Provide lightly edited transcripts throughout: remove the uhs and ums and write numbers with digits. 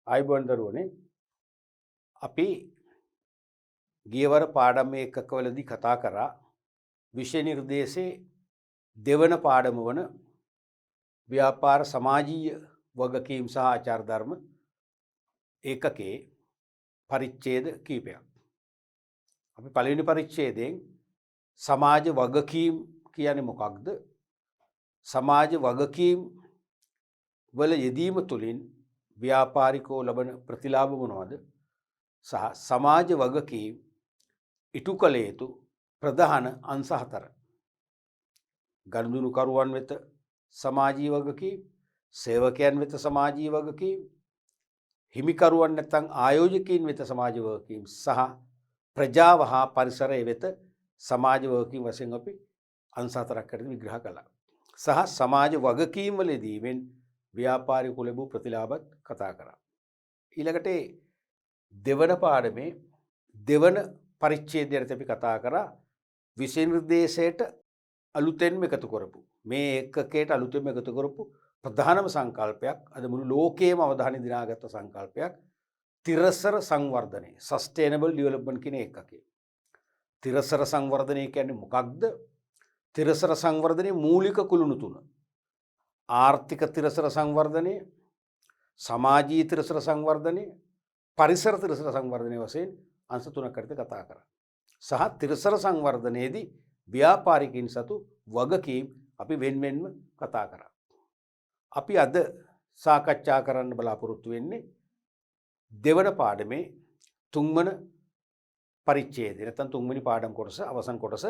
ආයිබෝන් දරුවනේ අපි ගියවර පාඩම් එකකවලදී කතා කරා විෂය නිර්දේශයේ දෙවන පාඩම වන ව්‍යාපාර සමාජීය වගකීම් සහ ආචාර ධර්ම ඒකකේ පරිච්ඡේද කීපයක්. අපි පළවෙනි පරිච්ඡේදයෙන් සමාජ වගකීම් කියන්නේ මොකක්ද? සමාජ වගකීම් වල යෙදීම තුළින් ව්‍යාපාරිකෝ ලබන ප්‍රතිලාභ මොනවද? සහ සමාජ වගකීම් ඉටු කළ යුතු ප්‍රධාන අංශ 4. ගනුදෙනුකරුවන් වෙත සමාජීය වගකීම්, සේවකයන් වෙත සමාජීය වගකීම්, හිමිකරුවන් නැත්නම් ආයෝජකයින් වෙත සමාජ වගකීම් සහ ප්‍රජාව හා පරිසරය වෙත සමාජ වගකීම් වශයෙන් අපි අංශ 4කට විග්‍රහ කළා. සහ සමාජ වගකීම් වලදීෙන් ව්‍යාපාරිකෝ ලැබූ ප්‍රතිලාභත් කතා කරා. ඊළඟට දෙවන පාඩමේ දෙවන පරිච්ඡේදයට අපි කතා කරා විෂය නිර්දේශයට අලුතෙන්ම එකතු කරපු මේ ඒකකයට අලුතෙන්ම එකතු කරපු ප්‍රධානම සංකල්පයක් අද මුළු ලෝකයේම අවධානය දිනාගත්ත සංකල්පයක් තිරසර සංවර්ධනය සස්ටේනබල් ඩෙවලොප්මන්ට් කියන ඒකකය. තිරසර සංවර්ධනය කියන්නේ මොකක්ද? තිරසර සංවර්ධනයේ මූලික කුළුණු තුන. ආර්ථික තිරසර සංවර්ධනය, සමාජීය තිරසර සංවර්ධනය, පරිසර තිරසර සංවර්ධනය වශයෙන් අංශ තුනකට කතා කරා. සහ තිරසර සංවර්ධනයේදී ව්‍යාපාරිකයින් සතු වගකීම් අපි වෙන්වෙන්ව කතා කරා. අපි අද සාකච්ඡා කරන්න බලාපොරොත්තු වෙන්නේ දෙවන පාඩමේ තුන්වන පරිච්ඡේදය නැත්නම් තුන්වෙනි පාඩම් කොටස අවසන් කොටස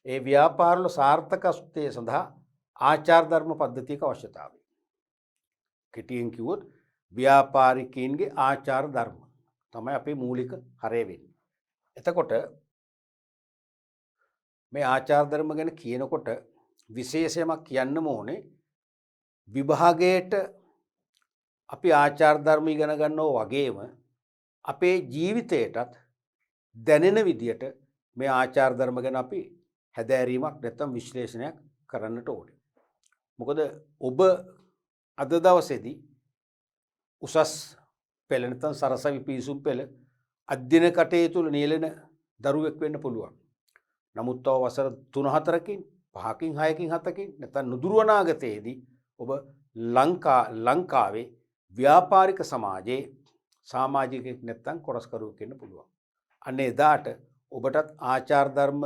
ඒ ව්‍යාපාරවල සාර්ථකත්වය සඳහා ආචාර ධර්ම පද්ධතියක අවශ්‍යතාවය. කෙටියෙන් කිව්වොත් ව්‍යාපාරිකයින්ගේ ආචාර ධර්ම තමයි අපේ මූලික හරය වෙන්නේ. එතකොට මේ ආචාර ධර්ම ගැන කියනකොට විශේෂයමක් කියන්නම ඕනේ. විභාගයට අපි ආචාර ධර්ම ඉගෙන ගන්නවා වගේම අපේ ජීවිතයටත් දැනෙන විදියට මේ ආචාර ධර්ම ගැන අපි හැදෑරීමක් නැත්නම් විශ්ලේෂණයක් කරන්නට ඕනේ. මොකද ඔබ අද දවසේදී උසස් පෙළ නැත්නම් සරසවි පිසුම් පෙළ අධ්‍යයන කටයුතු තුළ නියැලෙන දරුවෙක් වෙන්න පුළුවන්. නමුත් තව වසර 3-4කින් 5කින් 6කින් 7කින් නැත්නම් නුදුරු අනාගතයේදී ඔබ ලංකාවේ ව්‍යාපාරික සමාජයේ සමාජිකයෙක් නැත්නම් කොරස්කරුවෙක් වෙන්න පුළුවන්. අන්න එදාට ඔබටත් ආචාර ධර්ම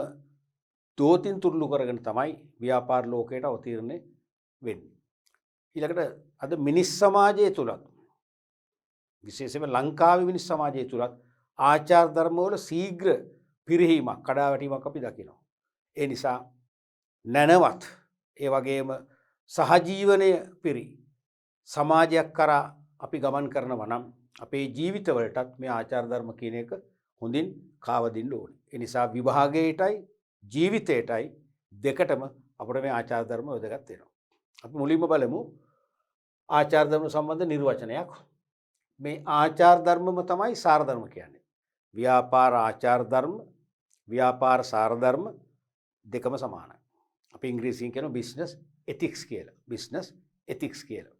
දෝතින් තුරුළු කරගෙන තමයි ව්‍යාපාර ලෝකයට අවතීර්ණ වෙන්නේ. ඊළඟට අද මිනිස් සමාජය තුලත් විශේෂයෙන්ම ලංකාවේ මිනිස් සමාජය තුලත් ආචාර ධර්ම වල ශීඝ්‍ර පිරිහීමක් කඩාවැටීමක් අපි දකිනවා. ඒ නිසා නැනවත් ඒ වගේම සහජීවනය පිරි සමාජයක් කරා අපි ගමන් කරනවා නම් අපේ ජීවිතවලටත් මේ ආචාර ධර්ම කියන එක හොඳින් කාවදින්න ඕනේ. ඒ නිසා විභාගයටයි ජීවිතයටයි දෙකටම අපිට මේ ආචාර ධර්ම වැදගත් වෙනවා. අපි මුලින්ම බලමු ආචාර ධර්ම සම්බන්ධ නිර්වචනයක්. මේ ආචාර ධර්මම තමයි සාර ධර්ම කියන්නේ. ව්‍යාපාර ආචාර ධර්ම, ව්‍යාපාර සාර ධර්ම දෙකම සමානයි. අපි ඉංග්‍රීසියෙන් කියනවා බිස්නස් එතික්ස් කියලා. බිස්නස් එතික්ස් කියලා.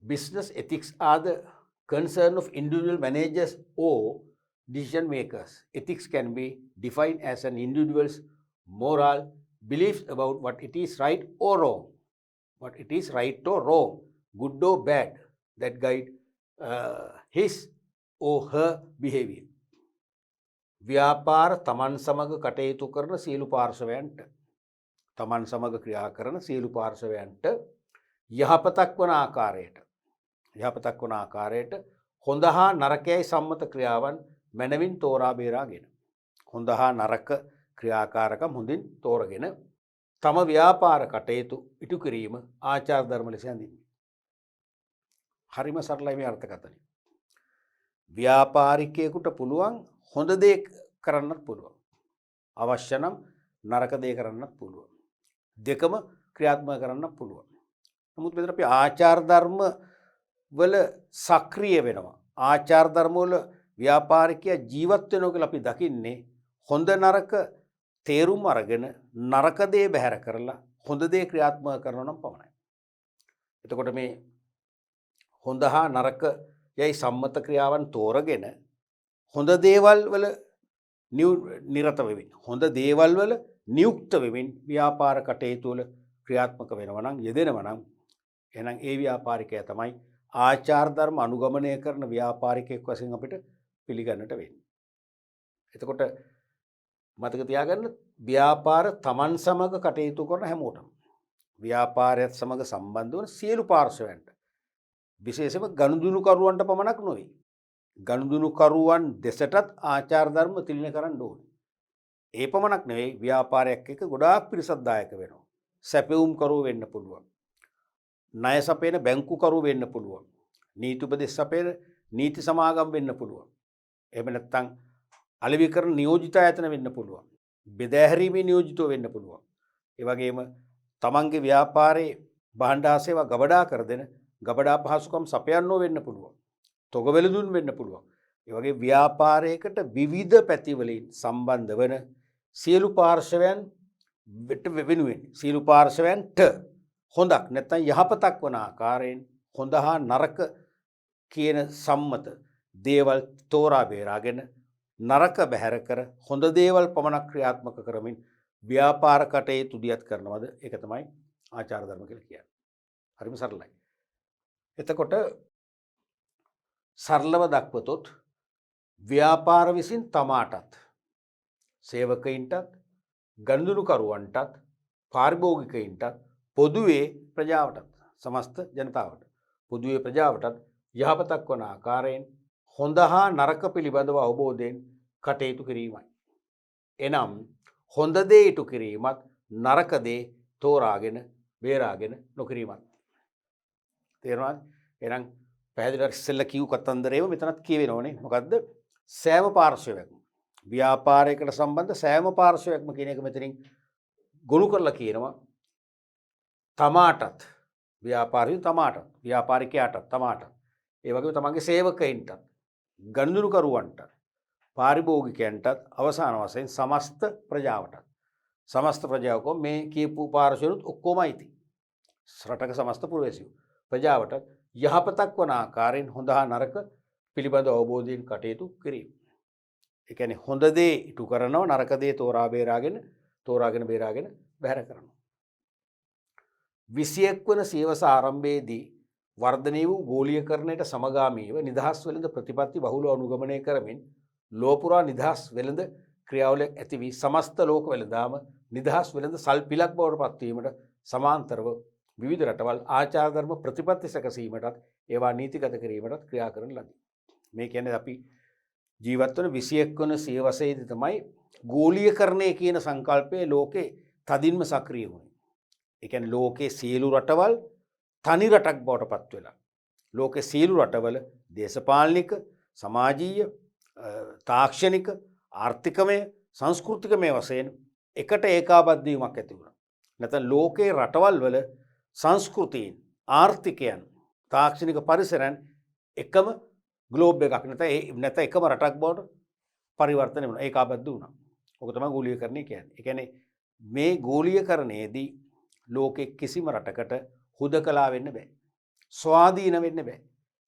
Business ethics are the concern of individual managers or decision makers. Ethics can be defined as an individual's moral beliefs about what it is right or wrong, what it is right or wrong, good or bad, that guide his or her behavior. ව්‍යාපාර තමන් සමග කටයුතු කරන සියලු පාර්ශවයන්ට තමන් සමග ක්‍රියා කරන සියලු පාර්ශවයන්ට යහපතක් වන ආකාරයට හොඳ හා නරකයයි සම්මත ක්‍රියාවන් මනවින් තෝරා බේරාගෙන හොඳ හා නරක ක්‍රියාකාරකම් හොඳින් තෝරගෙන තම ව්‍යාපාර කටයුතු ඉටු කිරීම ආචාර ධර්ම ලෙස හඳුන්වන්නේ. හරිම සරලයි මේ අර්ථකථනය. ව්‍යාපාරිකයෙකුට පුළුවන් හොඳ දේ කරන්නත් පුළුවන්. අවශ්‍ය නම් නරක දේ කරන්නත් පුළුවන්. දෙකම ක්‍රියාත්මක කරන්නත් පුළුවන්. නමුත් මෙතන අපි ආචාර ධර්ම වල සක්‍රිය වෙනවා. ආචාර ධර්ම වල ව්‍යාපාරිකයා ජීවත් වෙනවා කියලා අපි දකින්නේ හොඳ නරක තේරුම් අරගෙන නරක දේ බැහැර කරලා හොඳ දේ ක්‍රියාත්මක කරනවා නම් පමණයි. එතකොට මේ හොඳ හා නරක යයි සම්මත ක්‍රියාවන් තෝරගෙන හොඳ දේවල් වල නිරත වෙමින් හොඳ දේවල් වල නියුක්ත වෙමින් ව්‍යාපාර කටයුතු වල ක්‍රියාත්මක වෙනවා නම් යෙදෙනවා නම් එහෙනම් ඒ ව්‍යාපාරිකයා තමයි ආචාර ධර්ම අනුගමනය කරන ව්‍යාපාරිකයෙක් වශයෙන් අපිට පිළිගන්නට වෙන්නේ. එතකොට මතක තියාගන්න ව්‍යාපාර තමන් සමග කටයුතු කරන හැමෝටම ව්‍යාපාරයත් සමග සම්බන්ධ වන සියලු පාර්ශවයන්ට විශේෂයෙන්ම ගනුදෙනුකරුවන්ට පමණක් නොවේ. ගනුදෙනුකරුවන් දෙසටත් ආචාර ධර්ම තිළින කරන්න ඕනේ. ඒ පමණක් නෙවෙයි ව්‍යාපාරයක් එක්ක ගොඩාක් පිරිසක් දායක වෙනවා. සැපයුම්කරුවෝ වෙන්න පුළුවන්. ණය සපයන බැංකුකරුවෝ වෙන්න පුළුවන්. නීති උපදෙස් සපයන නීති සමාගම් වෙන්න පුළුවන්. එහෙම නැත්නම් අලෙවි කරන නියෝජිත ආයතන වෙන්න පුළුවන්. බෙදාහැරීමේ නියෝජිතව වෙන්න පුළුවන්. ඒ වගේම තමන්ගේ ව්‍යාපාරයේ භාණ්ඩ සේවා ගබඩා කර දෙන ගබඩා පහසුකම් සපයන්නෝ වෙන්න පුළුවන්. තොගවැළඳුන් වෙන්න පුළුවන්. ඒ වගේ ව්‍යාපාරයකට විවිධ පැතිවලින් සම්බන්ධ වන සියලු පාර්ශවයන් වෙනුවෙන් සියලු පාර්ශවයන්ට හොඳක් නැත්නම් යහපතක් වන ආකාරයෙන් හොඳ හා නරක කියන සම්මත දේවල් තෝරා බේරාගෙන නරක බැහැර කර හොඳ දේවල් පමණක් ක්‍රියාත්මක කරමින් ව්‍යාපාර කටයුතු දියත් කරනවද ඒක තමයි ආචාර ධර්ම කියලා කියන්නේ. හරිම සරලයි. එතකොට සරලව දක්වතොත් ව්‍යාපාර විසින් තමාටත් සේවකයින්ටත් ගනුදෙනුකරුවන්ටත් පාරිභෝගිකයින්ටත් පොදුවේ ප්‍රජාවටත් සමස්ත ජනතාවට පොදුවේ ප්‍රජාවටත් යහපතක් වන ආකාරයෙන් හොඳ හා නරක පිළිබඳව අවබෝධයෙන් කටයුතු කිරීමයි. එනම් හොඳ දේ ඉටු කිරීමත් නරක දේ තෝරාගෙන බේරාගෙන නොකිරීමත්. තේරුණාද? එහෙනම් පැහැදිලිව ඉස්සෙල්ලා කියු කතන්දරේම මෙතනත් කියවෙනවනේ. මොකද්ද? සෑම පාර්ශවයක්ම ව්‍යාපාරයකට සම්බන්ධ සෑම පාර්ශවයක්ම කියන එක මෙතනින් ගොනු කරලා කියනවා. තමාටත් ව්‍යාපාරිකයාටත් තමාටත් ඒ වගේම තමන්ගේ සේවකයින්ටත් ගනුදෙනුකරුවන්ටත් පාරිභෝගිකයන්ටත් අවසාන වශයෙන් සමස්ත ප්‍රජාවටත් මේ කියපු පාර්ශවයන්ට ඔක්කොම අයිති. රටක සමස්ත පුරවැසියෝ ප්‍රජාවට යහපතක් වන ආකාරයෙන් හොඳ හා නරක පිළිබඳ අවබෝධයෙන් කටයුතු කිරීම. ඒ කියන්නේ හොඳ දේ ඉටු කරනවා නරක දේ තෝරාගෙන බේරාගෙන බැහැර කරනවා. 21 වන සියවස ආරම්භයේදී වර්ධනය වූ ගෝලීයකරණයට සමගාමීව නිදහස් වෙළඳ ප්‍රතිපත්ති බහුලව අනුගමනය කරමින් ලෝපුරා නිදහස් වෙළඳ ක්‍රියාවලියක් ඇති වී සමස්ත ලෝක වෙළඳාම නිදහස් වෙළඳ සල්පිලක් බවට පත්වීමට සමාන්තරව විවිධ රටවල් ආචාර ධර්ම ප්‍රතිපත්ති සැකසීමටත් ඒවා නීතිගත කිරීමටත් ක්‍රියා කරන ලදී. මේ කියන්නේ අපි ජීවත් වන 21 වන සියවසේදී තමයි ගෝලීයකරණය කියන සංකල්පය ලෝකේ තදින්ම සක්‍රිය වුණේ. ඒ කියන්නේ ලෝකේ සියලු රටවල් තනි රටක් බවට පත් වෙලා ලෝකේ සියලු රටවල දේශපාලනික, සමාජීය, තාක්ෂණික, ආර්ථිකමය, සංස්කෘතිකමය වශයෙන් එකට ඒකාබද්ධ වීමක් ඇති වුණා. නැත්නම් ලෝකේ රටවල් වල සංස්කෘතීන්, ආර්ථිකයන්, තාක්ෂණික පරිසරයන් එකම ග්ලෝබ් එකක් නැත්නම් එකම රටක් බවට පරිවර්තනය වුණා. ඒකාබද්ධ වුණා. ඔක තමයි ගෝලීයකරණය කියන්නේ. ඒ කියන්නේ මේ ගෝලීයකරණයේදී ලෝකෙ කිසිම රටකට හුදකලා වෙන්න බෑ. ස්වාධීන වෙන්න බෑ.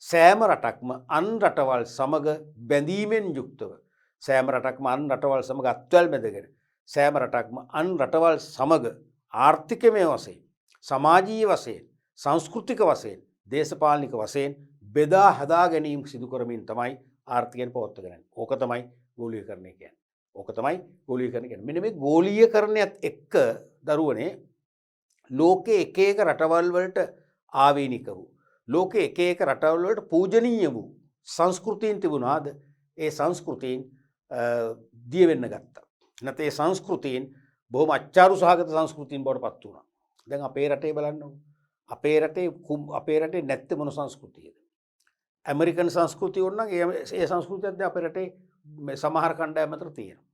සෑම රටක්ම අන් රටවල් සමග බැඳීමෙන් යුක්තව සෑම රටක්ම අන් රටවල් සමග අත්වැල් බැඳගෙන සෑම රටක්ම අන් රටවල් සමග ආර්ථිකමය වශයෙන්, සමාජීය වශයෙන්, සංස්කෘතික වශයෙන්, දේශපාලනික වශයෙන් බෙදා හදා ගැනීම සිදු කරමින් තමයි ආර්ථිකයෙන් පවත්වාගෙන යන්නේ. ඕක තමයි ගෝලීයකරණය කියන්නේ. ඕක තමයි ගෝලීයකරණය කියන්නේ. මෙන්න මේ ගෝලීයකරණයත් එක්ක දරුවනේ ලෝකේ එක එක රටවල් වලට ආවේනික වූ ලෝකේ එක එක රටවල් වලට පූජනීය වූ සංස්කෘතීන් තිබුණාද? ඒ සංස්කෘතීන් දිය වෙන්න ගත්තා. නැත්නම් ඒ සංස්කෘතීන් බොහොම අච්චාරු සහගත සංස්කෘතීන් බවට පත් වුණා. දැන් අපේ රටේ බලන්න ඕන. අපේ රටේ නැත්තේ මොන සංස්කෘතියද? ඇමරිකන් සංස්කෘතිය ඕන නම් ඒ සංස්කෘතියත් දැන් අපේ රටේ සමහර කණ්ඩායම් අතර තියෙනවා.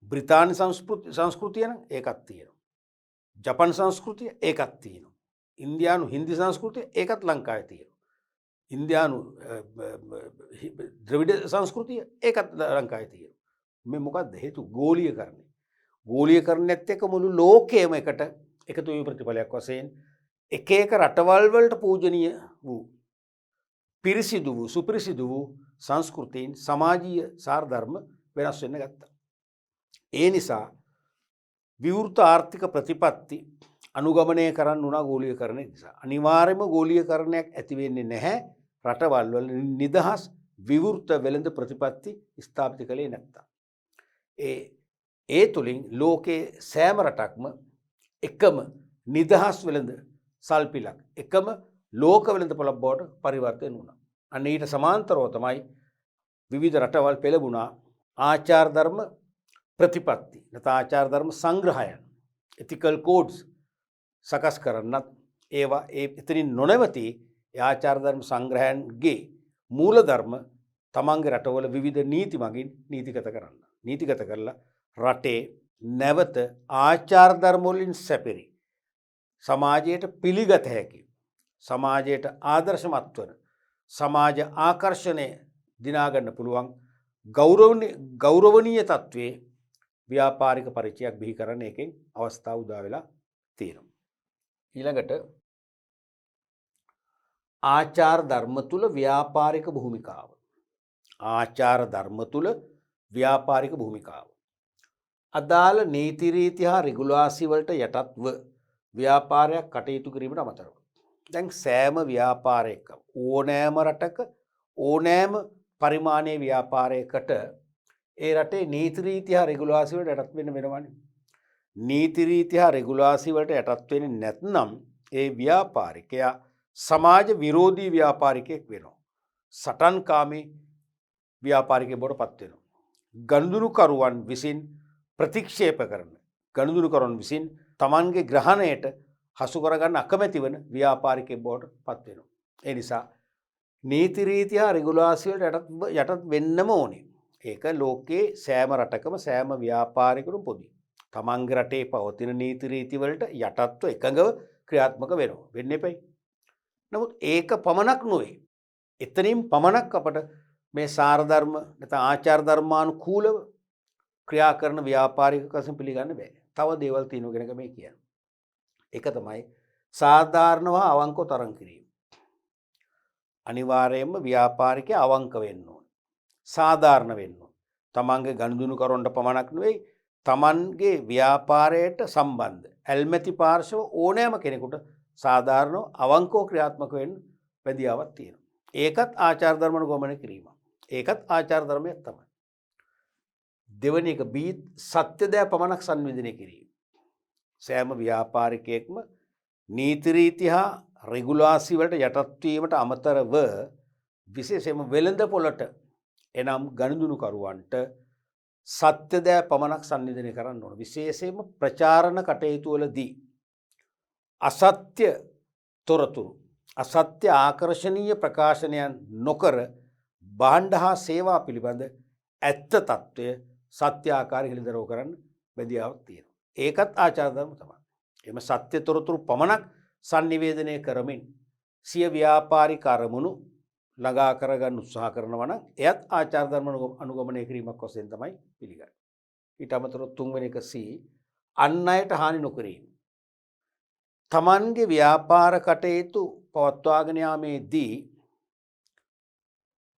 බ්‍රිතාන්‍ය සංස්කෘතිය නම් ඒකක් තියෙනවා. ජපන් සංස්කෘතිය ඒකත් තියෙනවා. ඉන්දියානු හින්දි සංස්කෘතිය ඒකත් ලංකාවේ තියෙනවා. ඉන්දියානු ද්‍රවිඩ සංස්කෘතිය ඒකත් ලංකාවේ තියෙනවා. මේ මොකක්ද හේතු? ගෝලීයකරණය. ගෝලීයකරණයත් එක්ක මුළු ලෝකයේම එකට එකතු වීම ප්‍රතිඵලයක් වශයෙන් එක එක රටවල් වලට පූජනීය වූ පිරිසිදු වූ සුපිරිසිදු වූ සංස්කෘතීන් සමාජීය සාරධර්ම වෙනස් වෙන්න ගත්තා. ඒ නිසා විවෘත ආර්ථික ප්‍රතිපත්ති අනුගමනය කරන්න උනා ගෝලීකරණය නිසා. අනිවාර්යයෙන්ම ගෝලීකරණයක් ඇති වෙන්නේ නැහැ රටවල් වල නිදහස් විවෘත වෙළඳ ප්‍රතිපත්ති ස්ථාපිත කළේ නැත්තම්. ඒ තුලින් ලෝකේ සෑම රටක්ම එකම නිදහස් වෙළඳ සල්පිලක් එකම ලෝක වෙළඳ පොළක් බවට පරිවර්තන වුණා. අන්න ඊට සමාන්තරව තමයි විවිධ රටවල් පෙළඹුණා ආචාර ධර්ම ප්‍රතිපත්ති නැත්නම් ආචාර ධර්ම සංග්‍රහයන් ethical codes සකස් කරන්නත් ඒවා එතනින් නොනවති ආචාර ධර්ම සංග්‍රහයන්ගේ මූල ධර්ම තමන්ගේ රටවල විවිධ නීති මගින් නීතිගත කරන්න. නීතිගත කරලා රටේ නැවත ආචාර ධර්ම වලින් සැපිරි සමාජයට පිළිගත හැකි සමාජයට ආදර්ශමත් වන සමාජ ආකර්ෂණය දිනා ගන්න පුළුවන් ගෞරවනීය තත්වයේ ව්‍යාපාරික පරිචයක් බිහි කරන්න එකෙන් අවස්ථාව උදා වෙලා තියෙනවා. ඊළඟට ආචාර ධර්ම තුල ව්‍යාපාරික භූමිකාව. ආචාර ධර්ම තුල ව්‍යාපාරික භූමිකාව. අදාළ නීති රීති හා රෙගුලාසි වලට යටත්ව ව්‍යාපාරයක් කටයුතු කිරීමට අමතරව දැන් සෑම ව්‍යාපාරයක ඕනෑම රටක ඕනෑම පරිමාණයේ ව්‍යාපාරයකට ඒ රටේ නීති රීති හා රෙගුලාසි වලට යටත් වෙන්න වෙනවනේ. නීති රීති හා රෙගුලාසි වලට යටත් වෙන්නේ නැත්නම් ඒ ව්‍යාපාරිකයා සමාජ විරෝධී ව්‍යාපාරිකයෙක් වෙනවා. සටන්කාමී ව්‍යාපාරිකයෙක් බවට පත් වෙනවා. ගනුදෙනුකරුවන් විසින් ප්‍රතික්ෂේප කරන ගනුදෙනුකරුවන් විසින් තමන්ගේ ග්‍රහණයට හසු කරගන්න අකමැති වන ව්‍යාපාරිකයෙක් බවට පත් වෙනවා. ඒ නිසා නීති රීති හා රෙගුලාසි වලට යටත් වෙන්නම ඕනේ. ඒක ලෝකයේ සෑම රටකම සෑම ව්‍යාපාරිකරුම් පොදුයි. තමන්ගේ රටේ පවතින නීති රීති වලට යටත්ව එකඟව ක්‍රියාත්මක වෙනවා. වෙන්න එපයි. නමුත් ඒක පමණක් නොවේ. එතනින් පමණක් අපට මේ සාර ධර්ම නැත්නම් ආචාර ධර්මානුකූලව ක්‍රියා කරන ව්‍යාපාරික කසම් පිළිගන්න බෑ. තව දේවල් තියෙනවා කියන එක මේ කියන්නේ. ඒක තමයි සාධාරණව අවංකව තරම් කිරීම. අනිවාර්යයෙන්ම ව්‍යාපාරිකයා අවංක වෙන්න ඕන. සාධාරණ වෙන්න ඕන. තමන්ගේ ගනුදෙනුකරුවන්ට පමණක් නෙවෙයි තමන්ගේ ව්‍යාපාරයට සම්බන්ධ ඇල්මැති පාර්ශව ඕනෑම කෙනෙකුට සාධාරණව අවංකව ක්‍රියාත්මක වෙන්න වැදියාවක් තියෙනවා. ඒකත් ආචාර ධර්ම අනුගමනය කිරීම. ඒකත් ආචාර ධර්මයක් තමයි. දෙවැනි එක බීත් සත්‍ය දෑ පමණක් සංවේදනය කිරීම. සෑම ව්‍යාපාරිකයෙක්ම නීති රීති හා රෙගුලාසි වලට යටත් වීමට අමතරව විශේෂයෙන්ම වෙළඳ පොළට එනම් ගනුදෙනුකරුවන්ට සත්‍ය දෑ පමණක් සංවේදනය කරන්න ඕන. විශේෂයෙන්ම ප්‍රචාරණ කටයුතු වලදී අසත්‍ය තොරතුරු අසත්‍ය ආකර්ශනීය ප්‍රකාශනයන් නොකර භාණ්ඩ හා සේවා පිළිබඳ ඇත්ත తত্ত্বය සත්‍ය ආකාරය හෙළිදරව් කරන්න බැදියාවක් තියෙනවා. ඒකත් ආචාර ධර්ම තමයි. එම සත්‍ය තොරතුරු පමණක් sannivedanaya කරමින් සිය ව්‍යාපාරික අරමුණු ළඟා කරගන්න උත්සාහ කරනවා නම් එයත් ආචාර ධර්ම අනුගමනය කිරීමක් වශයෙන් තමයි පිළිගන්නේ. ඊට අමතරව තුන්වෙනි එක C අන් අයට හානි නොකිරීම. තමන්ගේ ව්‍යාපාර කටයුතු පවත්වාගෙන යාමේදී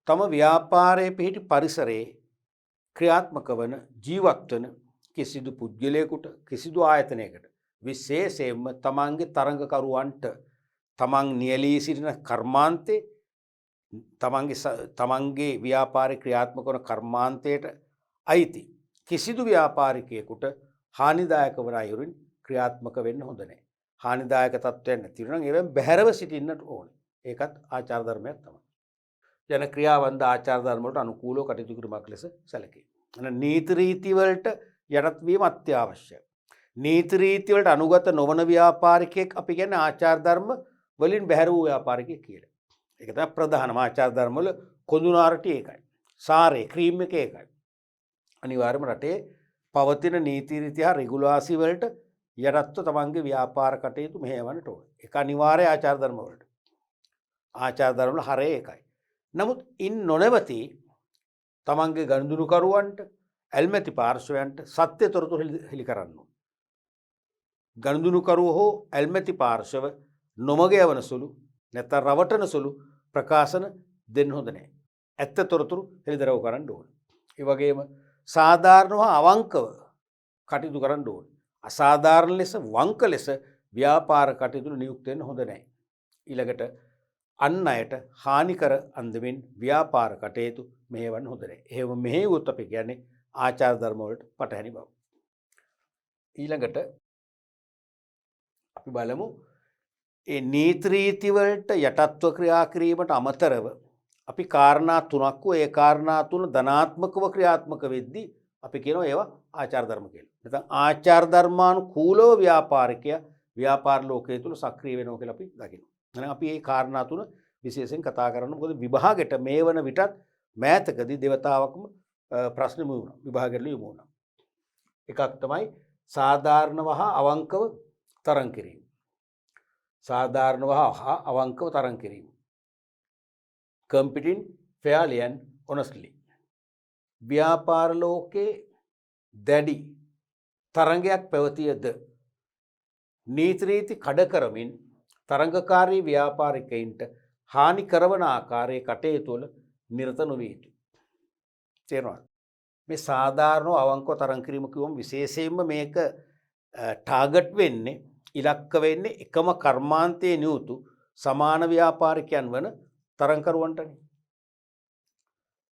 තම ව්‍යාපාරයේ පිහිටි පරිසරයේ ක්‍රියාත්මක වන ජීවත් වන කිසිදු පුද්ගලයෙකුට කිසිදු ආයතනයකට විශේෂයෙන්ම තමන්ගේ තරඟකරුවන්ට තමන් නියැලී සිටින කර්මාන්තේ තමන්ගේ ව්‍යාපාරේ ක්‍රියාත්මක වන කර්මාන්තයට අයිති කිසිදු ව්‍යාපාරිකයෙකුට හානිදායක වන අයුරින් ක්‍රියාත්මක වෙන්න හොඳ නැහැ. හානිදායක තත්ත්වයන් නැති වෙනවා නම් ඒවෙන් බැහැරව සිටින්නට ඕනේ. ඒකත් ආචාර ධර්මයක් තමයි. ජන ක්‍රියාවන්ද ආචාර ධර්ම වලට අනුකූලව කටයුතු කිරීමක් ලෙස සැලකේ. නීති රීති වලට යටත් වීම අත්‍යවශ්‍යයි. නීති රීති වලට අනුගත නොවන ව්‍යාපාරිකයෙක් අපි කියන්නේ ආචාර ධර්ම වලින් බැහැර වූ ව්‍යාපාරිකයෙක් කියලා. ඒක තමයි ප්‍රධානම ආචාර ධර්ම වල කොඳුනාරටි ඒකයි. සාරේ ක්‍රීම් එක ඒකයි. අනිවාර්යයෙන්ම රටේ පවතින නීති රීති හා රෙගුලාසි වලට යටත්ව තමන්ගේ ව්‍යාපාර කටයුතු මෙහෙයවන්නට ඕනේ. ඒක අනිවාර්ය ආචාර ධර්ම වලට. ආචාර ධර්ම වල හරය ඒකයි. නමුත් ඉන් නොනවති තමන්ගේ ගනුදෙනුකරුවන්ට ඇල්මැති පාර්ශවයන්ට සත්‍ය තොරතුරු හෙළි කරන්න ඕන. ගනුදෙනුකරුව හෝ ඇල්මැති පාර්ශව නොමග යවන සුළු නැත්නම් රවටන සුළු ප්‍රකාශන දෙන්න හොඳ නැහැ. ඇත්ත තොරතුරු හෙළිදරව් කරන්න ඕන. ඒ වගේම සාධාරණව අවංකව කටයුතු කරන්න ඕන. අසාධාරණ ලෙස වංක ලෙස ව්‍යාපාර කටයුතු නියුක්ත වෙන්න හොඳ නැහැ. ඊළඟට අන් අයට හානිකර අන්දමින් ව්‍යාපාර කටයුතු මෙහෙවන්න හොඳ නැහැ. එහෙම මෙහෙවුවොත් අපි කියන්නේ ආචාර ධර්ම වලට පටහැනි බව. ඊළඟට අපි බලමු ඒ නීති රීති වලට යටත්ව ක්‍රියා කිරීමට අමතරව අපි කාරණා තුනක් වූ ඒ කාරණා තුන ධනාත්මකව ක්‍රියාත්මක වෙද්දී අපි කියනවා ඒවා ආචාර ධර්ම කියලා. නැත්නම් ආචාර ධර්මානුකූලව ව්‍යාපාරිකයා ව්‍යාපාර ලෝකයේ තුල සක්‍රිය වෙනවා කියලා අපි දකිනවා. එහෙනම් අපි මේ කාරණා තුන විශේෂයෙන් කතා කරන්න. මොකද විභාගෙට මේ වන විටත් මෑතකදී දෙවතාවකම ප්‍රශ්න මුවුණා. විභාගෙට ලියමු වුණා. එකක් තමයි සාධාරණව හා අවංකව තරං කිරීම. සාධාරණව හා අවංකව තරං කිරීම. competing fairly and honestly. ව්‍යාපාර ලෝකේ දැඩි තරංගයක් පැවතියද නීති රීති කඩ කරමින් තරංගකාරී ව්‍යාපාරිකයින්ට හානි කරවන ආකාරයේ කටයුතු වල නිරත නොවිය යුතුයි. තේරෙනවද? මේ සාධාරණව අවංකව තරං කිරීම කියවම විශේෂයෙන්ම මේක ටාගට් වෙන්නේ ඉලක්ක වෙන්නේ එකම කර්මාන්තයේ නියුතු සමාන ව්‍යාපාරිකයන් වන තරංකරුවන්ටනේ.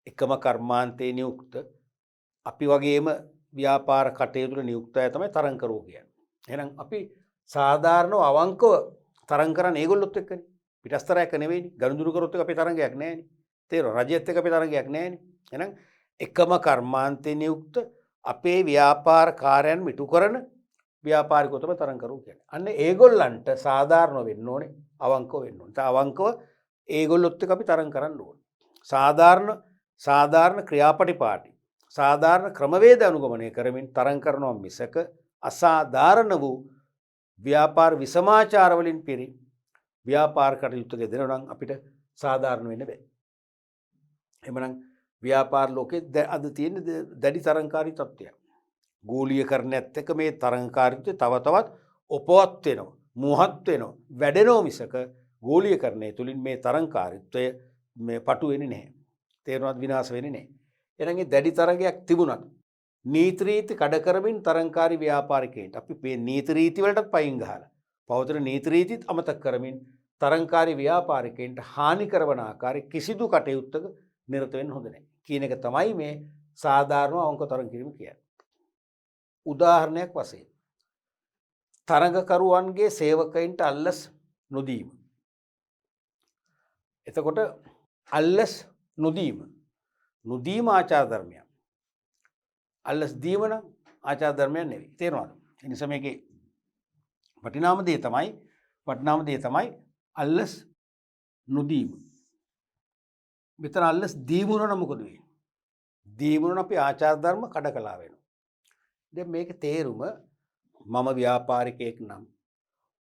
එකම කර්මාන්තයේ නියුක්ත අපි වගේම ව්‍යාපාර කටයුතු වල නියුක්ත අය තමයි තරංකරුවෝ කියන්නේ. එහෙනම් අපි සාධාරණව අවංකව තරං කරන්නේ ඒගොල්ලොත් එක්කනේ. පිටස්තර එක නෙවෙයිනේ. ගනුදෙනු කරොත් එක අපේ තරංගයක් නැහැනේ. තේරෙනවද? රජයත් එක්ක අපේ තරංගයක් නැහැනේ. එහෙනම් එකම කර්මාන්තයේ නියුක්ත අපේ ව්‍යාපාර කාර්යයන් මිටු කරන ව්‍යාපාරිකයෝ තමයි තරංකරුවෝ කියන්නේ. අන්න ඒගොල්ලන්ට සාධාරණව වෙන්න ඕනේ, අවංකව වෙන්න ඕනේ. අවංකව ඒගොල්ලොත් එක්ක අපි තරං කරන්න ඕනේ. සාධාරණ ක්‍රියාපටිපාටි සාධාරණ ක්‍රමවේද අනුගමනය කරමින් තරං කරනවා මිසක අසාධාරණ වූ ව්‍යාපාර විසමාචාර වලින් පිරි ව්‍යාපාර කටයුතු ගෙදෙනවා නම් අපිට සාධාරණ වෙන්න බෑ. එhmenan ව්‍යාපාර ලෝකේ අද තියෙන දැඩි තරංකාරී තත්ත්වයක්. ගෝලීයකරණයත් එක්ක මේ තරංකාරීත්වය තව තවත් උපවත් වෙනවා, මුවහත් වෙනවා, වැඩෙනවා මිසක ගෝලීයකරණය තුලින් මේ තරංකාරීත්වය මේ පටු වෙන්නේ නැහැ. තේරෙනවද? විනාශ වෙන්නේ නැහැ. එහෙනම් ඒ දැඩි තරංගයක් තිබුණත් නීති රීති කඩ කරමින් තරංකාරී ව්‍යාපාරිකයින්ට අපි මේ නීති රීති වලටත් පයින් ගහලා පවතින නීති රීතිත් අමතක කරමින් තරංකාරී ව්‍යාපාරිකයින්ට හානි කරන ආකාරයේ කිසිදු කටයුත්තක නිරත වෙන්න හොඳ නැහැ කියන එක තමයි මේ සාධාරණ අවංක තරං කිරීම කියන්නේ. උදාහරණයක් වශයෙන් තරංගකරුවන්ගේ සේවකයින්ට අල්ලස් නොදීම. එතකොට අල්ලස් නොදීම ආචාර ධර්මයක්. අල්ලස් දීම නම් ආචාර ධර්මයක් නෙවෙයි. තේරෙනවද? ඒ නිසා මේකේ වටිනාම දේ තමයි අල්ලස් නොදීම. මෙතන අල්ලස් දීම උනන මොකද වෙන්නේ? දීම උනන අපි ආචාර ධර්ම කඩ කළා වෙනවා. දැන් මේකේ තේරුම මම ව්‍යාපාරිකයෙක් නම්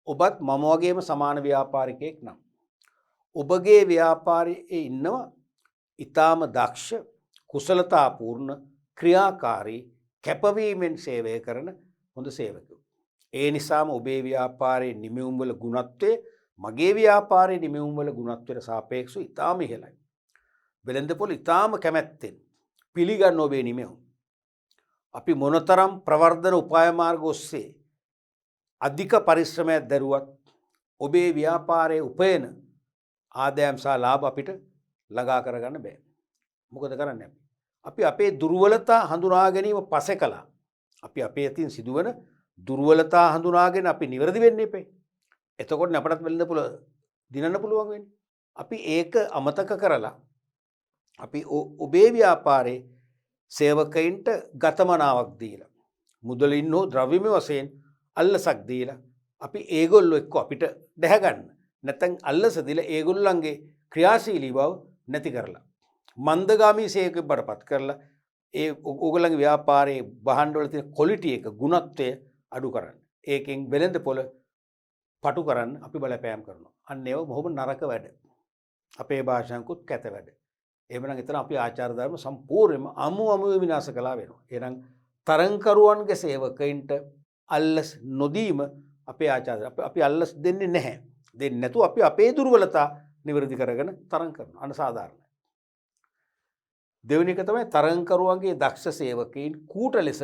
ඔබත් මම වගේම සමාන ව්‍යාපාරිකයෙක් නම් ඔබගේ ව්‍යාපාරයේ ඉන්නවා ඊටාම දක්ෂ කුසලතාපූර්ණ ක්‍රියාකාරී කැපවීමෙන් සේවය කරන හොඳ සේවකයෝ. ඒ නිසාම ඔබේ ව්‍යාපාරයේ නිමවුම් වල ගුණත්වය මගේ ව්‍යාපාරයේ නිමවුම් වල ගුණත්වයට සාපේක්ෂව ඊටාම ඉහළයි. වෙළඳපොළ ඊටාම කැමැත්තෙන් පිළිගන්න ඔබේ නිමවුම්. අපි මොනතරම් ප්‍රවර්ධන උපාය මාර්ග ඔස්සේ අධික පරිශ්‍රමයක් දරුවත් ඔබේ ව්‍යාපාරයේ උපයන ආදායම් සහ ලාභ අපිට ළඟා කරගන්න බෑ. මොකද කරන්නේ? අපි අපේ දුර්වලතා හඳුනා ගැනීම පස්සේ කළා. අපි අපේ අතින් සිදුවන දුර්වලතා හඳුනාගෙන අපි නිවැරදි වෙන්න එපේ. එතකොට අපටත් වෙළඳපොළ දිනන්න පුළුවන් වෙන්නේ. අපි ඒක අමතක කරලා අපි ඔබේ ව්‍යාපාරයේ සේවකයින්ට ගතමනාවක් දීලා මුදලින් හෝ ද්‍රව්‍යමය වශයෙන් අල්ලසක් දීලා අපි ඒගොල්ලෝ එක්ක අපිට දැහැ ගන්න. නැත්නම් අල්ලස දීලා ඒගොල්ලන්ගේ ක්‍රියාශීලී බව නැති කරලා මන්දගාමී සේවකෙක් බඩපත් කරලා ඒ ඕගොල්ලන්ගේ ව්‍යාපාරයේ භාණ්ඩ වල තියෙන ක්වොලිටි එක ගුණත්වය අඩු කරන්න. ඒකෙන් වෙළඳපොළ පටු කරන්න අපි බලපෑම් කරනවා. අන්න ඒව බොහොම නරක වැඩ. අපේ භාෂාංකුත් කැත වැඩ. එහෙමනම් එතන අපි ආචාර ධර්ම සම්පූර්ණයෙන්ම අමු විනාශ කළා වෙනවා. එහෙනම් තරංකරුවන්ගේ සේවකයින්ට අල්ලස් නොදීම අපේ ආචාර අපි අල්ලස් දෙන්නේ නැහැ. දෙන්නේ නැතුව අපි අපේ දුර්වලතා නිවැරදි කරගෙන තරං කරනවා. අන්න සාධාරණයි. දෙවෙනි එක තමයි තරංකරුවන්ගේ දක්ෂ සේවකයින් කූට ලෙස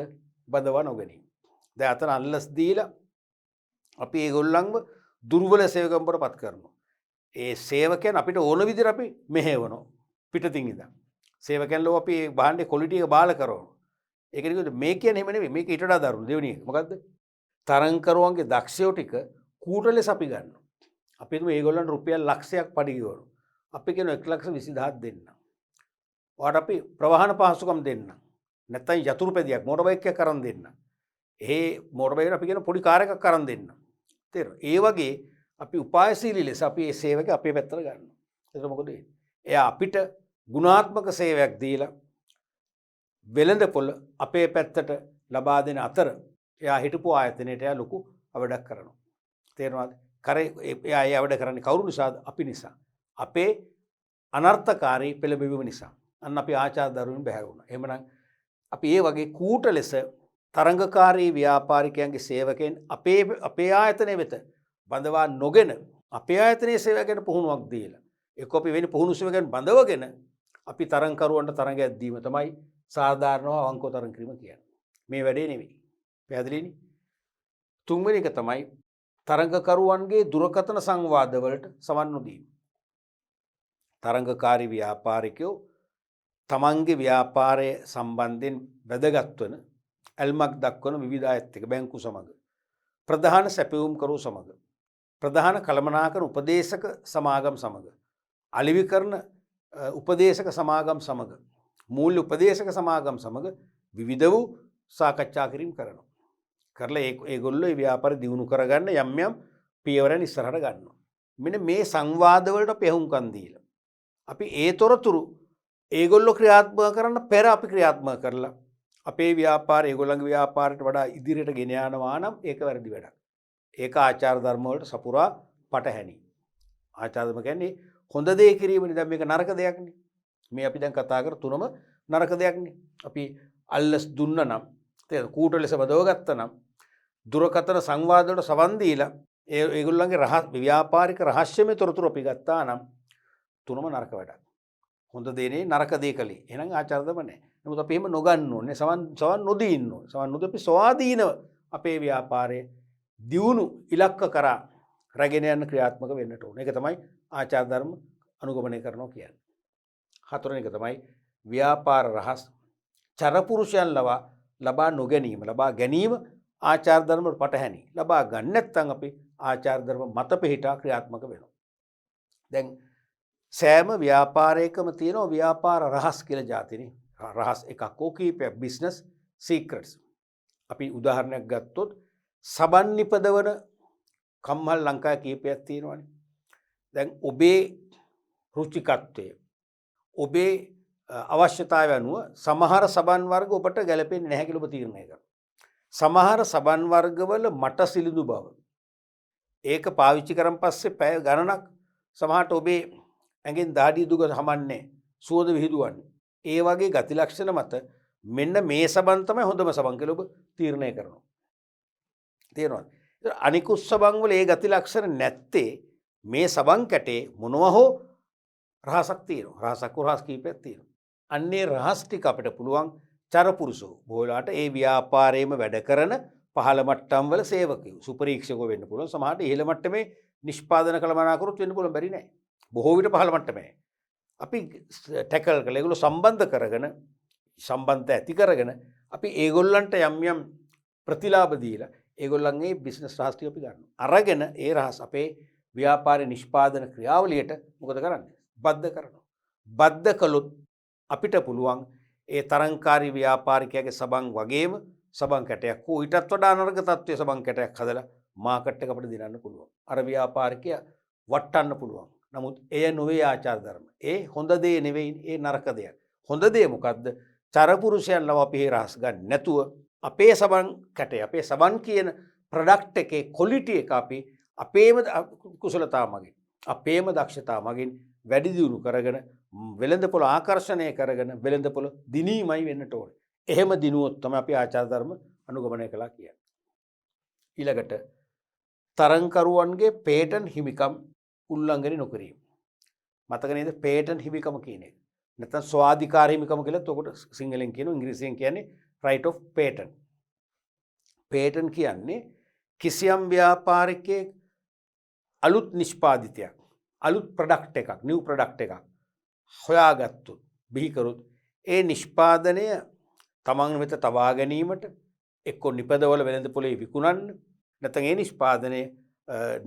බඳවා නොගැනීම. දැන් අතන අල්ලස් දීලා අපි ඒගොල්ලන්ව දුර්වල සේවකම්බර පත් කරනවා. ඒ සේවකයන් අපිට ඕන විදිහට අපි මෙහෙවනවා පිටතින් ඉඳන්. සේවකයන්ලෝ අපි බාණ්ඩේ ක්වොලිටි එක බාල කරනවා. ඒක නිකන් මේ කියන්නේ එහෙම නෙවෙයි. මේක ඊට වඩා දරුණු. දෙවෙනි එක මොකද්ද? තරංකරුවන්ගේ දක්ෂයෝ ටික කූට ලෙස අපි ගන්නවා. අපි හිතමු ඒගොල්ලන්ට රුපියල් ලක්ෂයක් පඩි ගෙවනවා. අපි කියනවා 1,20,000 දෙන්න. ඔයාට අපි ප්‍රවාහන පහසුකම් දෙන්න. නැත්නම් යතුරු පැදියක් මෝටර් බයික් එකක් අරන් දෙන්න. ඒ මෝටර් බයික් අපි කියන පොඩි කාර් එකක් අරන් දෙන්න. තේරෙනවද? ඒ වගේ අපි උපායශීලී ලෙස අපි මේ සේවක අපේ පැත්තට ගන්නවා. ඒක මොකද වෙන්නේ? එයා අපිට ගුණාත්මක සේවයක් දීලා වෙළඳපොළ අපේ පැත්තට ලබා දෙන අතර එයා හිටපු ආයතනයට එයා ලොකු අවඩක් කරනවා. තේරෙනවද? කරේ එයා ඒ අවඩ කරන්නේ කවුරු නිසාද? අපි නිසා. අපේ අනර්ථකාරී පෙළඹවීම නිසා. අන්න අපි ආචාර ධර්මයෙන් බැහැර වුණා. එහෙමනම් අපි ඒ වගේ කූට ලෙස තරංගකාරී ව්‍යාපාරිකයන්ගේ සේවකයන් අපේ ආයතනය වෙත බඳවා නොගෙන අපේ ආයතනයේ සේවකයන්ට පුහුණුවක් දීලා එක්ක අපි වෙන පුහුණු සේවකයන් බඳවගෙන අපි තරංකරුවන්ට තරංගයක් දීම තමයි සාධාරණව අවංකව තරංග කිරීම කියන්නේ. මේ වැඩේ නෙවෙයි. පැහැදිලිනේ? තුන්වෙනි එක තමයි තරංගකරුවන්ගේ දුරකථන සංවාදවලට සවන් නොදීම. තරංගකාරී ව්‍යාපාරිකයෝ තමන්ගේ ව්‍යාපාරය සම්බන්ධයෙන් වැදගත් වන ඇල්මක් දක්වන විවිධ අයත් එක්ක බැංකු සමග ප්‍රධාන සැපයුම්කරු සමග ප්‍රධාන කළමනාකරන උපදේශක සමාගම් සමග අලිවි කරන උපදේශක සමාගම් සමග මූල්‍ය උපදේශක සමාගම් සමග විවිධ වූ සාකච්ඡා කිරීම කරනවා. කරලා ඒගොල්ලෝ මේ ව්‍යාපාරය දියුණු කරගන්න යම් යම් පියවරන් ඉස්සරහට ගන්නවා. මෙන්න මේ සංවාදවලට පෙහුම්කන් දීලා අපි ඒ තොරතුරු ඒගොල්ලෝ ක්‍රියාත්මක කරන්න පෙර අපි ක්‍රියාත්මක කරලා අපේ ව්‍යාපාරය ඒගොල්ලන්ගේ ව්‍යාපාරයට වඩා ඉදිරියට ගෙන යනවා නම් ඒක වැරදි වැඩක්. ඒක ආචාර ධර්ම වලට සපුරා පටහැනි. ආචාර ධර්ම කියන්නේ හොඳ දේ කිරීමනේ. දැන් මේක නරක දෙයක්නේ. මේ අපි දැන් කතා කර තුනම නරක දෙයක්නේ. අපි අල්ලස් දුන්න නම් තේද කූට ලෙස බදව ගත්තා නම් දුරකථන සංවාද වලට සවන් දීලා ඒගොල්ලන්ගේ ව්‍යාපාරික රහස්‍යමය තොරතුරු අපි ගත්තා නම් තුනම නරක වැඩක්. හොඳ දේනේ නරක දේ කලේ. එහෙනම් ආචාර ධර්ම නැහැ. නමුත් අපි එහෙම නොගන්න ඕනේ. සවන් නොදී ඉන්න ඕනේ. සවන් නොදී අපි ස්වාධීනව අපේ ව්‍යාපාරයේ දියුණු ඉලක්ක කරා රැගෙන යන ක්‍රියාත්මක වෙන්නට ඕනේ. ඒක තමයි ආචාර ධර්ම අනුගමනය කරනවා කියන්නේ. හතරවෙනි එක තමයි ව්‍යාපාර රහස් චරපුරුෂයන් ලබා නොගැනීම. ලබා ගැනීම ආචාර ධර්ම වලට පටහැනි. ලබා ගන්න නැත්නම් අපි ආචාර ධර්ම මත පිහිටා ක්‍රියාත්මක වෙනවා. දැන් සෑම ව්‍යාපාරයකම තියෙනවා ව්‍යාපාර රහස් කියලා જાතිනේ. රහස් එකක් ඕ කීපයක් බිස්නස් සීක්‍රට්ස්. අපි උදාහරණයක් ගත්තොත් සබන් නිපදවන කම්හල් ලංකාවේ කීපයක් තියෙනවානේ. දැන් ඔබේ රුචිකත්වය ඔබේ අවශ්‍යතාවය අනුව සමහර සබන් වර්ග ඔබට ගැලපෙන්නේ නැහැ කියලා ඔබ තීරණය කරනවා. සමහර සබන් වර්ගවල මට සිලිඳු බව ඒක පාවිච්චි කරන් පස්සේ පැය ගණනක් සමහරට ඔබේ ඇඟෙන් දාඩිය දුක හමන්නේ සුවඳ විහිදුවන්නේ. ඒ වගේ ගති ලක්ෂණ මත මෙන්න මේ සබන් තමයි හොඳම සබන් කියලා ඔබ තීරණය කරනවා. තේරෙනවද? අනිකුත් සබන් වල ඒ ගති ලක්ෂණ නැත්තේ මේ සබන් කැටේ මොනවා හෝ රහසක් තියෙනවා. රහස් කීපයක් තියෙනවා. අන්නේ රහස් ටික අපිට පුළුවන් චරපුරුෂෝ බොහෝලාට ඒ ව්‍යාපාරයේම වැඩ කරන පහළ මට්ටම් වල සේවකයෝ සුපරීක්ෂකෝ වෙන්න පුළුවන්. සමහරට ඉහළ මට්ටමේ නිෂ්පාදන කළමනාකරුවොත් වෙන්න පුළුවන් බැරි නෑ. බොහෝ විට පහළ මට්ටමේ. අපි ටැකල් කරලා ඒගොල්ලෝ සම්බන්ධ කරගෙන සම්බන්ධ ඇති කරගෙන අපි ඒගොල්ලන්ට යම් යම් ප්‍රතිලාභ දීලා ඒගොල්ලන්ගේ බිස්නස් රහස් ටික අපි ගන්නවා. අරගෙන ඒ රහස් අපේ ව්‍යාපාර නිෂ්පාදන ක්‍රියාවලියට මොකද කරන්නේ? බද්ධ කරනවා. බද්ධ කළොත් අපිට පුළුවන් ඒ තරංකාරී ව්‍යාපාරිකයාගේ සබන් වගේම සබන් කැටයක් හෝ ඊටත් වඩා නරක තත්ත්වයේ සබන් කැටයක් හදලා මාකට් එක අපිට දිනන්න පුළුවන්. අර ව්‍යාපාරිකයා වටන්න පුළුවන්. නමුත් එය නොවේ ආචාර ධර්ම. ඒ හොඳ දේ නෙවෙයි, ඒ නරක දෙයක්. හොඳ දේ මොකද්ද? චරපුරුෂයන් ලව අපි රහස් ගන්න නැතුව අපේ සබන් කැටේ අපේ සබන් කියන ප්‍රොඩක්ට් එකේ ක්වොලිටි එක අපි අපේම කුසලතාව මගින් අපේම දක්ෂතාව මගින් වැඩි දියුණු කරගෙන වෙළඳපොළ ආකර්ෂණය කරගෙන වෙළඳපොළ දිනීමයි වෙන්නට ඕනේ. එහෙම දිනුවොත් තමයි අපි ආචාර ධර්ම අනුගමනය කළා කියන්නේ. ඊළඟට තරංකරුවන්ගේ පේටන්ට් හිමිකම් උල්ලංඝනය නොකිරීම. මතක නේද පේටන්ට් හිමිකම කියන එක. නැත්නම් ස්වාධිකාර හිමිකම කියලා උකට සිංහලෙන් කියනවා ඉංග්‍රීසියෙන් කියන්නේ right of patent. patent කියන්නේ කිසියම් ව්‍යාපාරිකයෙක් අලුත් නිෂ්පාදිතයක් අලුත් ප්‍රොඩක්ට් එකක් නිව් ප්‍රොඩක්ට් එකක් හොයාගත්තොත් බිහි කරොත් ඒ නිෂ්පාදනය තමන් වෙත තබා ගැනීමට එක්ක නිපදවල වෙළඳ පොලේ විකුණන්න නැත්නම් ඒ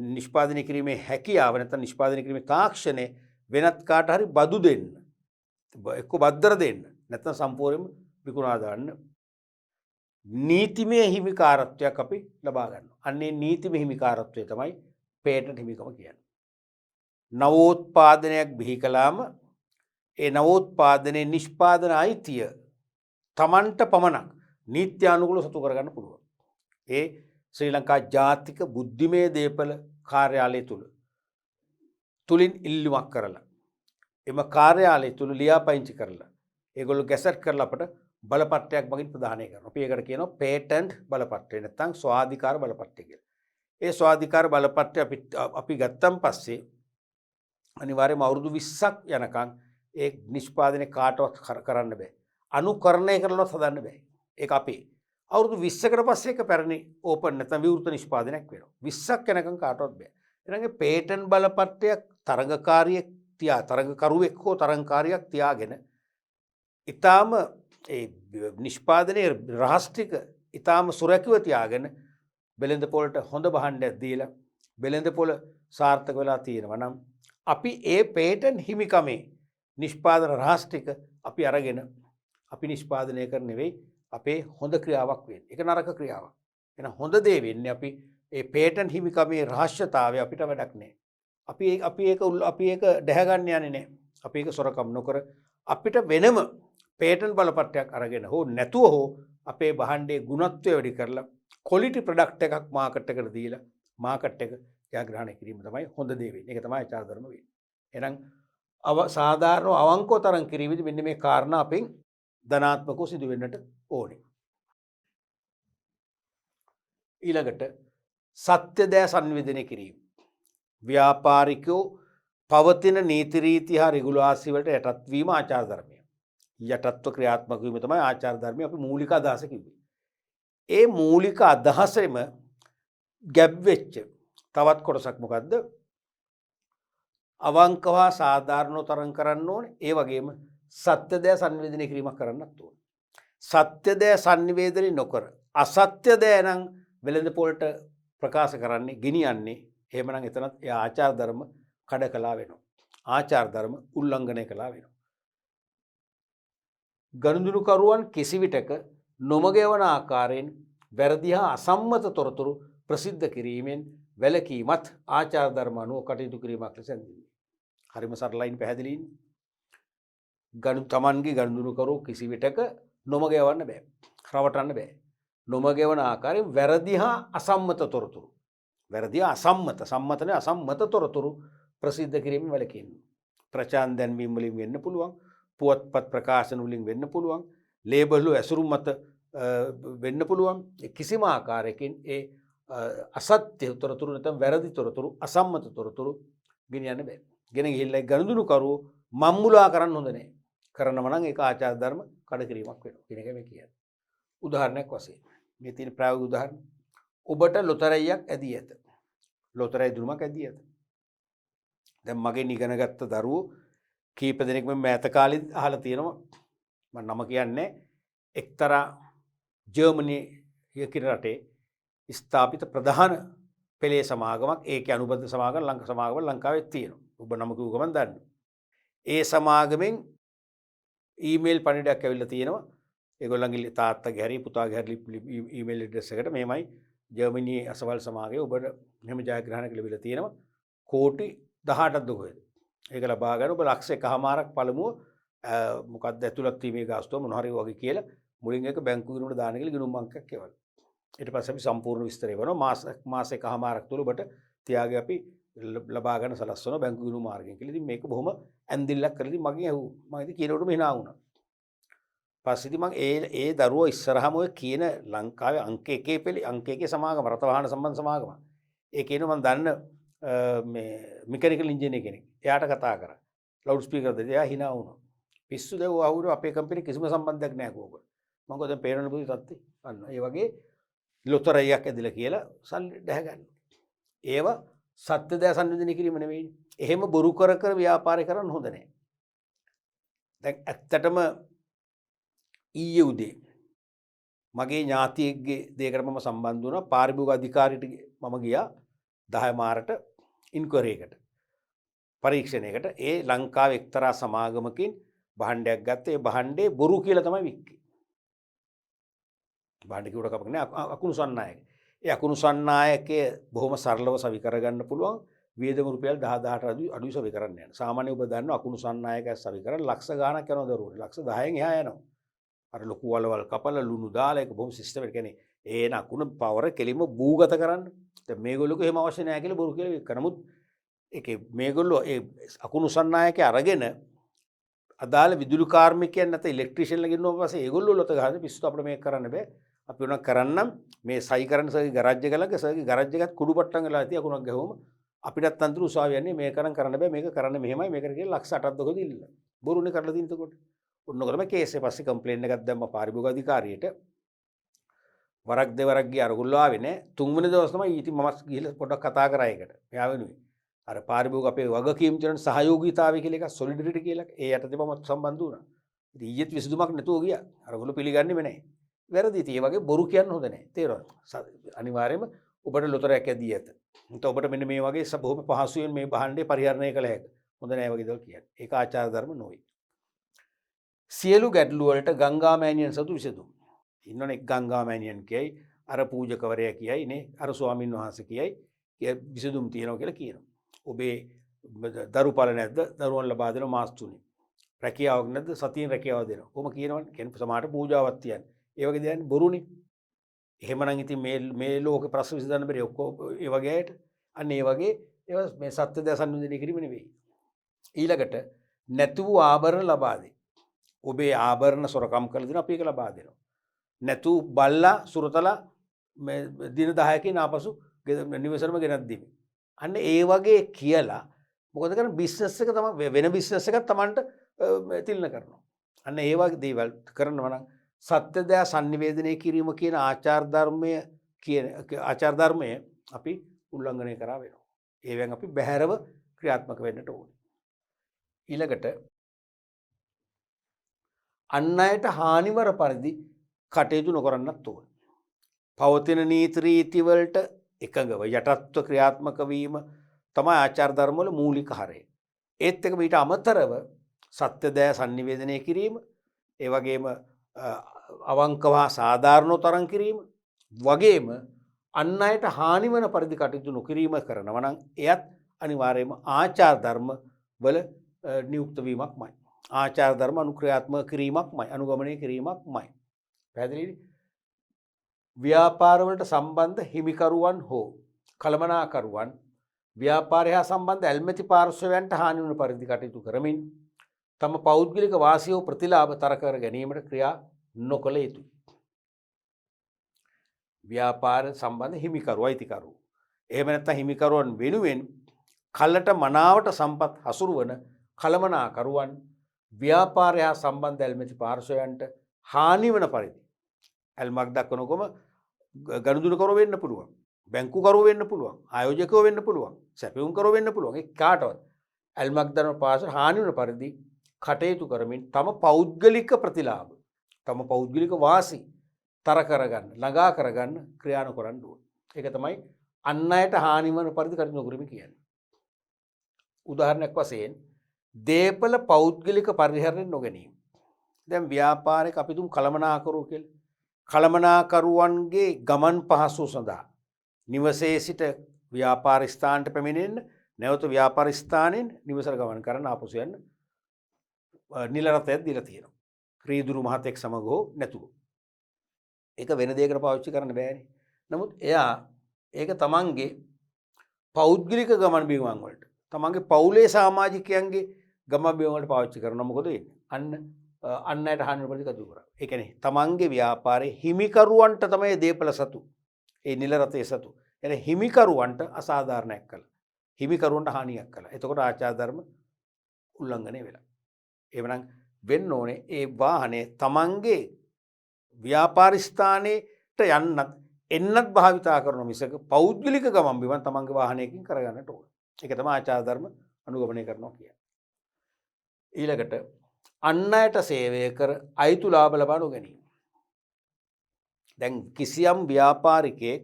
නිෂ්පාදනය කිරීමේ හැකියාව නැත්නම් නිෂ්පාදනය කිරීමේ තාක්ෂණය වෙනත් කාට හරි බදු දෙන්න එක්ක බද්දර දෙන්න නැත්නම් සම්පූර්ණයෙන්ම විකුණා දාන්න නීතිමය හිමිකාරත්වයක් අපි ලබා ගන්නවා. අන්නේ නීතිමය හිමිකාරත්වය තමයි පේටන්ට් හිමිකම කියන්නේ. නවෝත්පාදනයක් බිහි කළාම ඒ නවෝත්පාදනයේ නිෂ්පාදන අයිතිය තමන්ට පමණක් නීත්‍යානුකූලව සතු කරගන්න පුළුවන්. ඒ ශ්‍රී ලංකා ජාතික බුද්ධිමය දේපල කාර්යාලය තුලින් ඉල්ලුමක් කරලා එම කාර්යාලය තුල ලියාපදිංචි කරලා ඒගොල්ලෝ ගැසට් කරලා අපට බලපත්‍රයක් මගින් ප්‍රදානය කරනවා. අපි ඒකට කියනවා පේටන්ට් බලපත්‍රය නැත්නම් ස්වාධිකාර බලපත්‍රය කියලා. ඒ ස්වාධිකාර බලපත්‍රය අපි ගත්තන් පස්සේ අනිවාර්යයෙන්ම අවුරුදු 20ක් යනකම් ඒ නිෂ්පාදනය කාටවත් කරන්න බෑ. අනුකරණය කරලවත් හදන්න බෑ. ඒක අපේ. අවුරුදු 20කට පස්සේ ඒක පැරණි ඕපන් නැත්නම් විවෘත නිෂ්පාදනයක් වෙනවා. 20ක් යනකම් කාටවත් බෑ. එහෙනම් පේටන්ට් බලපත්‍රයක් තරඟකරුවෙක් හෝ තරඟකාරියක් තියාගෙන ඊටාම ඒ නිෂ්පාදනයේ රහස් ටික ඊටාම සුරැකිව තියාගෙන වෙළඳ පොළට හොඳ භාණ්ඩයක් දීලා වෙළඳ පොළ සාර්ථක වෙලා තියෙනවා නම් අපි ඒ පේටන්ට් හිමිකමේ නිෂ්පාදන රහස් ටික අපි අරගෙන අපි නිෂ්පාදනය කර නෙවෙයි අපේ හොඳ ක්‍රියාවක් වෙන්නේ. ඒක නරක ක්‍රියාවක්. එහෙනම් හොඳ දේ වෙන්නේ අපි ඒ පේටන්ට් හිමිකමේ රහස්‍යතාවය අපිට වැඩක් නෑ. අපි ඒක දැහැ ගන්න යන්නේ නෑ. අපි ඒක සොරකම් නොකර අපිට වෙනම පේටන්ට් බලපත්‍රයක් අරගෙන හෝ නැතුව හෝ අපේ භාණ්ඩයේ ගුණත්වය වැඩි කරලා ක්වොලිටි ප්‍රොඩක්ට් එකක් මාකට් එකට දීලා මාකට් එක ජයග්‍රහණය කිරීම තමයි හොඳ දේ වෙන්නේ. ඒක තමයි ආචාර ධර්ම වෙන්නේ. එහෙනම් සාධාරණ අවංකව තරම් කිරීමේදී මෙන්න මේ කාරණා අපෙන් ධනාත්මකව සිදු වෙන්නට ඕනේ. ඊළඟට සත්‍ය දෑ සංවේදනය කිරීම. ව්‍යාපාරිකයෝ පවතින නීති රීති හා රෙගුලාසි වලට යටත් වීම ආචාර ධර්මය. යටත්ව ක්‍රියාත්මක වීම තමයි ආචාර ධර්මයේ අපි මූලික අදහස කිව්වේ. ඒ මූලික අදහසෙම ගැබ් වෙච්ච තවත් කොටසක් මොකද්ද? අවංකව සාධාරණව තරම් කරන්න ඕනේ. ඒ වගේම සත්‍ය දෑ සංවේදනය කිරීමක් කරන්නත් ඕනේ. සත්‍ය දෑ සංවේදනය නොකර අසත්‍ය දෑ නම් වෙළඳ පොළට ප්‍රකාශ කරන්නේ ගෙනියන්නේ එහෙමනම් එතනත් ඒ ආචාර ධර්ම කඩ කළා වෙනවා. ආචාර ධර්ම උල්ලංඝනය කළා වෙනවා. ගනුදෙනුකරුවන් කිසිවිටක නොමගයවන ආකාරයෙන් වැරදි හා අසම්මත තොරතුරු ප්‍රසිද්ධ කිරීමෙන් වැළකීමත් ආචාර ධර්ම අනුව කටයුතු කිරීමක් ලෙස ඇඳින්නේ. හරිම සරලයින් පැහැදිලියිනේ. තමන්ගේ ගනුදෙනුකරුවෝ කිසිවිටක නොමගයවන්න බෑ. රවටන්න බෑ. නොමගයවන ආකාරයෙන් වැරදි හා අසම්මත තොරතුරු. වැරදි අසම්මත සම්මතනේ අසම්මත තොරතුරු ප්‍රසිද්ධ කිරීමෙන් වැළකීම. ප්‍රචාර දැන්වීම වලින් වෙන්න පුළුවන්. පුවත්පත් ප්‍රකාශන වලින් වෙන්න පුළුවන්. ලේබල් ඇසුරු මත වෙන්න පුළුවන්. කිසිම ආකාරයකින් ඒ අසත්‍ය තොරතුරු නැත්නම් වැරදි තොරතුරු අසම්මත තොරතුරු ගෙනියන්න බෑ. ගෙන ගිහිල්ලා ගනුදෙනුකරුවෝ මම්මුලා කරන්න හොඳ නැහැ. කරනව නම් ඒක ආචාර ධර්ම කඩ කිරීමක් වෙනවා කියන එක මේ කියන්නේ. උදාහරණයක් වශයෙන් මේ තියෙන ප්‍රායෝගික උදාහරණ. ඔබට ලොතරැයියක් ඇදී ඇත. ලොතරැයි දුරුමක් ඇදී ඇත. දැන් මගෙන් ඉගෙන ගත්ත දරුවෝ කීප දෙනෙක් මම මෑත කාලෙත් අහලා තියෙනවා. මම නම කියන්නේ එක්තරා ජර්මනිය කියන රටේ ස්ථාපිත ප්‍රධාන පෙළේ සමාගමක්. ඒකේ අනුබද්ධ සමාගම් සමාගම ලංකාවේ තියෙනවා. ඔබ නම කිව්ව ගමන් දන්න. ඒ සමාගමෙන් ඊමේල් පණිඩයක් ඇවිල්ලා තියෙනවා. ඒගොල්ලන්ගේ තාත්තගේ හරි පුතාගේ හරි ඊමේල් ඇඩ්‍රස් එකට මෙහෙමයි ජර්මනියේ අසවල් සමාගමේ ඔබට මෙහෙම ජයග්‍රහණයක් ලැබිලා තියෙනවා. කෝටි 18ක් දුකද. ඒක ලබා ගන්න ඔබ ලක්ෂ 1කමාරක් පළමුව මොකක්ද ඇතුළත් වීමේ ගාස්තුව මොන හරි වගේ කියලා මුලින් ඒක බැංකු ගිණුමට දාන කියලා ගිණුම් අංකයක් එවනවා. ඊට පස්සේ අපි සම්පූර්ණ විස්තරය වෙනවා මාස 1කමාරක් තුල ඔබට තියාගේ අපි ලබා ගන්න සලස්වන බැංකු ගිණුම් මාර්ගයෙන් කියලා. ඉතින් මේක බොහොම ඇන්දිල්ලක් කරලා ඉතින් මගෙන් ඇහුවා. මම ඉතින් කියනකොට මෙහි නා වුණා. පස්සේ ඉතින් මම ඒ දරුවෝ ඉස්සරහම ඔය කියන ලංකාවේ අංක 1 පෙළේ අංක 1 සමාගම රට වාහන සම්බන්ධ සමාගම. ඒ කියනවා මම දන්න මේ මෙකැනිකල් ඉංජිනේර කෙනෙක්. එයාට කතා කරා. ලවුඩ් ස්පීකර් දෙක එයා hina වුණා. පිස්සු දෙව අවුරු අපේ කම්පැනි කිසිම සම්බන්ධයක් නැහැ කෝක. මම කොහෙන්ද පේනවනේ පුදු තත්ති. අන්න ඒ වගේ ලොතරැයියක් ඇදලා කියලා සල්ලි දැහ ගන්න. ඒව සත්‍ය දෑ සංවේදනය කිරීම නෙවෙයි. එහෙම බොරු කර කර ව්‍යාපාරය කරන්න හොඳ නැහැ. දැන් ඇත්තටම ඊයේ උදේ මගේ ඥාතියෙක්ගේ දෙයකට මම සම්බන්ධ වුණා. පාරිභෝගික අධිකාරියට මම ගියා 10 මාරට ඉන්ක්වයරි එකට. පරීක්ෂණයකට. ඒ ලංකාවේ එක්තරා සමාගමකින් භාණ්ඩයක් ගත්ත. ඒ භාණ්ඩේ බොරු කියලා තමයි වික්කේ. භාණ්ඩ කිව්වට කමක් නැහැ. අකුණු සන්නායක. ඒ අකුණු සන්නායකයේ බොහොම සරලව සවි කරගන්න පුළුවන්. වියදම රුපියල් 10,000ට අඩුයි සවි කරන්න යන. සාමාන්‍ය ඔබ දන්නවා අකුණු සන්නායකය සවි කරන්න ලක්ෂ ගාණක් යනවා දරුවෝ. ලක්ෂ 10න් එහා යනවා. අර ලොකු වලවල් කපලා ලුණු දාලා ඒක බොහොම සිස්ටම් එක කියන්නේ ඒ නකුණ පවර කෙලින්ම භූගත කරන්න. දැන් මේගොල්ලෝක එහෙම අවශ්‍ය නැහැ කියලා බොරු කියලා වික්ක. නමුත් ඒකේ මේගොල්ලෝ ඒ අකුණු සන්නායකය අරගෙන අදාළ විදුලි කාර්මිකයන් නැත්නම් ඉලෙක්ට්‍රිෂියන්ලා ගෙන්නුවා පස්සේ ඒගොල්ලෝ ලොත ගහන පිස්සු අපිට මේක කරන්න බෑ. අපි උනක් කරන්නම් මේ සයි කරන සර්ගේ ගරාජ් එක ළඟ සර්ගේ ගරාජ් එකත් කුඩු පට්ටම් වෙලා ඇති අකුණක් ගහුවම අපිටත් අන්තර උසාවිය යන්නේ මේක කරන්න බෑ මේක කරන්න මෙහෙමයි මේකට කියලා ලක්ෂ 8ක් දකෝද ඉල්ල. බොරුනේ කරලා දින්න එතකොට. ඔන්නක තමයි කේස් එක පස්සේ කම්ප්ලේන් එකක් දැම්ම පාරිභෝගික අධිකාරියට. වරක් දෙවරක් ගිය අරගොල්ලෝ ආවේ නෑ. තුන්වෙනි දවස් තමයි ඉතින් මම ගිහලා පොඩ්ඩක් කතා කරා ඒකට. එයා වෙනුවෙන්. අර පාරිභෝගික අපේ වගකීම් කියන සහයෝගීතාවය කියලා එකක් සොලිඩරිටි කියලා ඒ යටතේ මම සම්බන්ධ වුණා. ඉතින් ඊයේත් විසඳුමක් නැතුව ගියා. අරගොල්ලෝ පිළිගන්නේම නැහැ. වැරදි. ඉතින් ඒ වගේ බොරු කියන්න හොඳ නැහැ. තේරෙනවද? අනිවාර්යයෙන්ම ඔබට ලොතරැයක් ඇදී ඇත. නැත්නම් ඔබට මෙන්න මේ වගේ බොහොම පහසුවෙන් මේ භාණ්ඩේ පරිහරණය කළ හැකියි. හොඳ නැහැ වගේ දේවල් කියන්නේ. ඒක ආචාර ධර්ම නොවේ. සියලු ගැටලු වලට ගංගා මෑණියන් සතු විසඳුම්. ඉන්නවනේ ගංගා මෑණියන් කියයි අර පූජකවරයා කියයි නේ අර ස්වාමින් වහන්සේ කියයි විසඳුම් තියෙනවා කියලා කියනවා. ඔබේ දරුපල නැද්ද? දරුවන් ලබා දෙන මාස 3. රැකියාවක් නැද්ද? සතියෙන් රැකියාව දෙනවා. කොහොම කියනවනේ. කියන්නේ සමාහට පූජාවක් තියන්නේ. ඒ වගේ දෙයක් බොරුනේ. එහෙමනම් ඉතින් මේ ලෝකේ ප්‍රශ්න විසඳන්න බැරි ඔක්කොම ඒ වගේ අයට අන්න ඒ වගේ ඒවා මේ සත්‍ය දෑ සංවේදනය කිරීම නෙවෙයි. ඊළඟට නැතු වූ ආභරණ ලබා දෙයි. ඔබේ ආභරණ සොරකම් කළ දෙන අපි ඒක ලබා දෙනවා. නැතු බල්ලා සුරතලා මේ දින 10කින් ආපසු නිවසරම ගෙනත් දෙමි. අන්න ඒ වගේ කියලා මොකද කරන්නේ බිස්නස් එක තමයි වෙන බිස්නස් එකක් Tamanට තිල්න කරනවා. අන්න ඒ වගේ දේවල් කරනවා නම් සත්‍ය දෑ සංනිවේදනය කිරීම කියන ආචාර ධර්මය අපි උල්ලංඝනය කරා වෙනවා. ඒවෙන් අපි බැහැරව ක්‍රියාත්මක වෙන්නට ඕනේ. ඊළඟට අන් අයට හානිවර පරිදි කටයුතු නොකරන්නත් ඕනේ. පවතින නීති රීති වලට එකඟව යටත්ව ක්‍රියාත්මක වීම තමයි ආචාර ධර්ම වල මූලික හරය. ඒත් එක ඊට අමතරව සත්‍ය දෑ සංනිවේදනය කිරීම, ඒ වගේම අවංකව සාධාරණව තරම් කිරීම වගේම අන් අයට හානි වන පරිදි කටයුතු නොකිරීම කරනවා නම් එයත් අනිවාර්යයෙන්ම ආචාර ධර්ම වල නියුක්ත වීමක්මයි. ආචාර ධර්ම අනුක්‍රියාත්මක කිරීමක්මයි, අනුගමනය කිරීමක්මයි. පැහැදිලිද? ව්‍යාපාර වලට සම්බන්ධ හිමිකරුවන් හෝ කළමනාකරුවන් ව්‍යාපාරය හා සම්බන්ධ ඇල්මැති පාර්ශ්වයන්ට හානි වන පරිදි කටයුතු කරමින් තම පෞද්ගලික වාසිය ප්‍රතිලාභ තර කර ගැනීමට ක්‍රියා නොකළ යුතුයි. ව්‍යාපාර සම්බන්ධ හිමිකරු අයිතිකරු. එහෙම නැත්නම් හිමිකරුවන් වෙනුවෙන් කලට මනාවට සම්පත් හසුරුවන කළමනාකරුවන් ව්‍යාපාරය හා සම්බන්ධ ඇල්මැති පාර්ශ්වයන්ට හානි වන පරිදි ඇල්මක් දක්වනකොම ගනුදෙනුකරු වෙන්න පුළුවන්, බැංකුකරු වෙන්න පුළුවන්, ආයෝජකව වෙන්න පුළුවන්, සැපයුම්කරු වෙන්න පුළුවන්. ඒ කාටවත් ඇල්මක් දක්වන පාර්ශ්ව හානි වන පරිදි කටයුතු කරමින් තම පෞද්ගලික ප්‍රතිලාභ, තම පෞද්ගලික වාසි තර කරගන්න, ළඟා කරගන්න ක්‍රියා නොකරන්න ඕනේ. ඒක තමයි අන් අයට හානි වන පරිදි කටයුතු නොකිරීම කියන්නේ. උදාහරණයක් වශයෙන් දේපල පෞද්ගලික පරිහරණය නොගැනීම. දැන් ව්‍යාපාරයක අපි තුමු කළමනාකරු කියලා. කළමනාකරුවන්ගේ ගමන් පහසුව සඳහා නිවසේ සිට ව්‍යාපාර ස්ථානට පැමිණෙන්න, නැවත ව්‍යාපාර ස්ථානයෙන් නිවසට ගමන් කරන්න ආපසු යන්න නිල රථයක් දීලා තියෙනවා. ක්‍රීදුරු මහතෙක් සමග හෝ නැතුව. ඒක වෙන දෙයකට පාවිච්චි කරන්න බෑනේ. නමුත් එයා ඒක තමන්ගේ පෞද්ගලික ගමන් බිමන් වලට, තමන්ගේ පවුලේ සමාජිකයන්ගේ ගමන් බිමන් වලට පාවිච්චි කරනවා. මොකද වෙන්නේ? අන්න අයට හානි වෙන කටයුතු කරා. ඒ කියන්නේ තමන්ගේ ව්‍යාපාරයේ හිමිකරුවන්ට තමයි දීපල සතු. ඒ නිල රථයේ සතු. එනේ හිමිකරුවන්ට අසාධාරණයක් කළා. හිමිකරුවන්ට හානියක් කළා. එතකොට ආචාර ධර්ම උල්ලංඝනය වෙලා. එවනම් වෙන්න ඕනේ ඒ වාහනේ තමන්ගේ ව්‍යාපාර ස්ථානයට එන්නත් භාවිතා කරන මිසක පෞද්ගලික ගමන් බිමන් තමන්ගේ වාහනයකින් කරගන්නට ඕන. ඒක තමයි ආචාර ධර්ම අනුගමනය කරනවා කියන්නේ. ඊළඟට අන් අයට සේවය කර අයිතු ලාභ ලබා නොගැනීම. දැන් කිසියම් ව්‍යාපාරිකයෙක්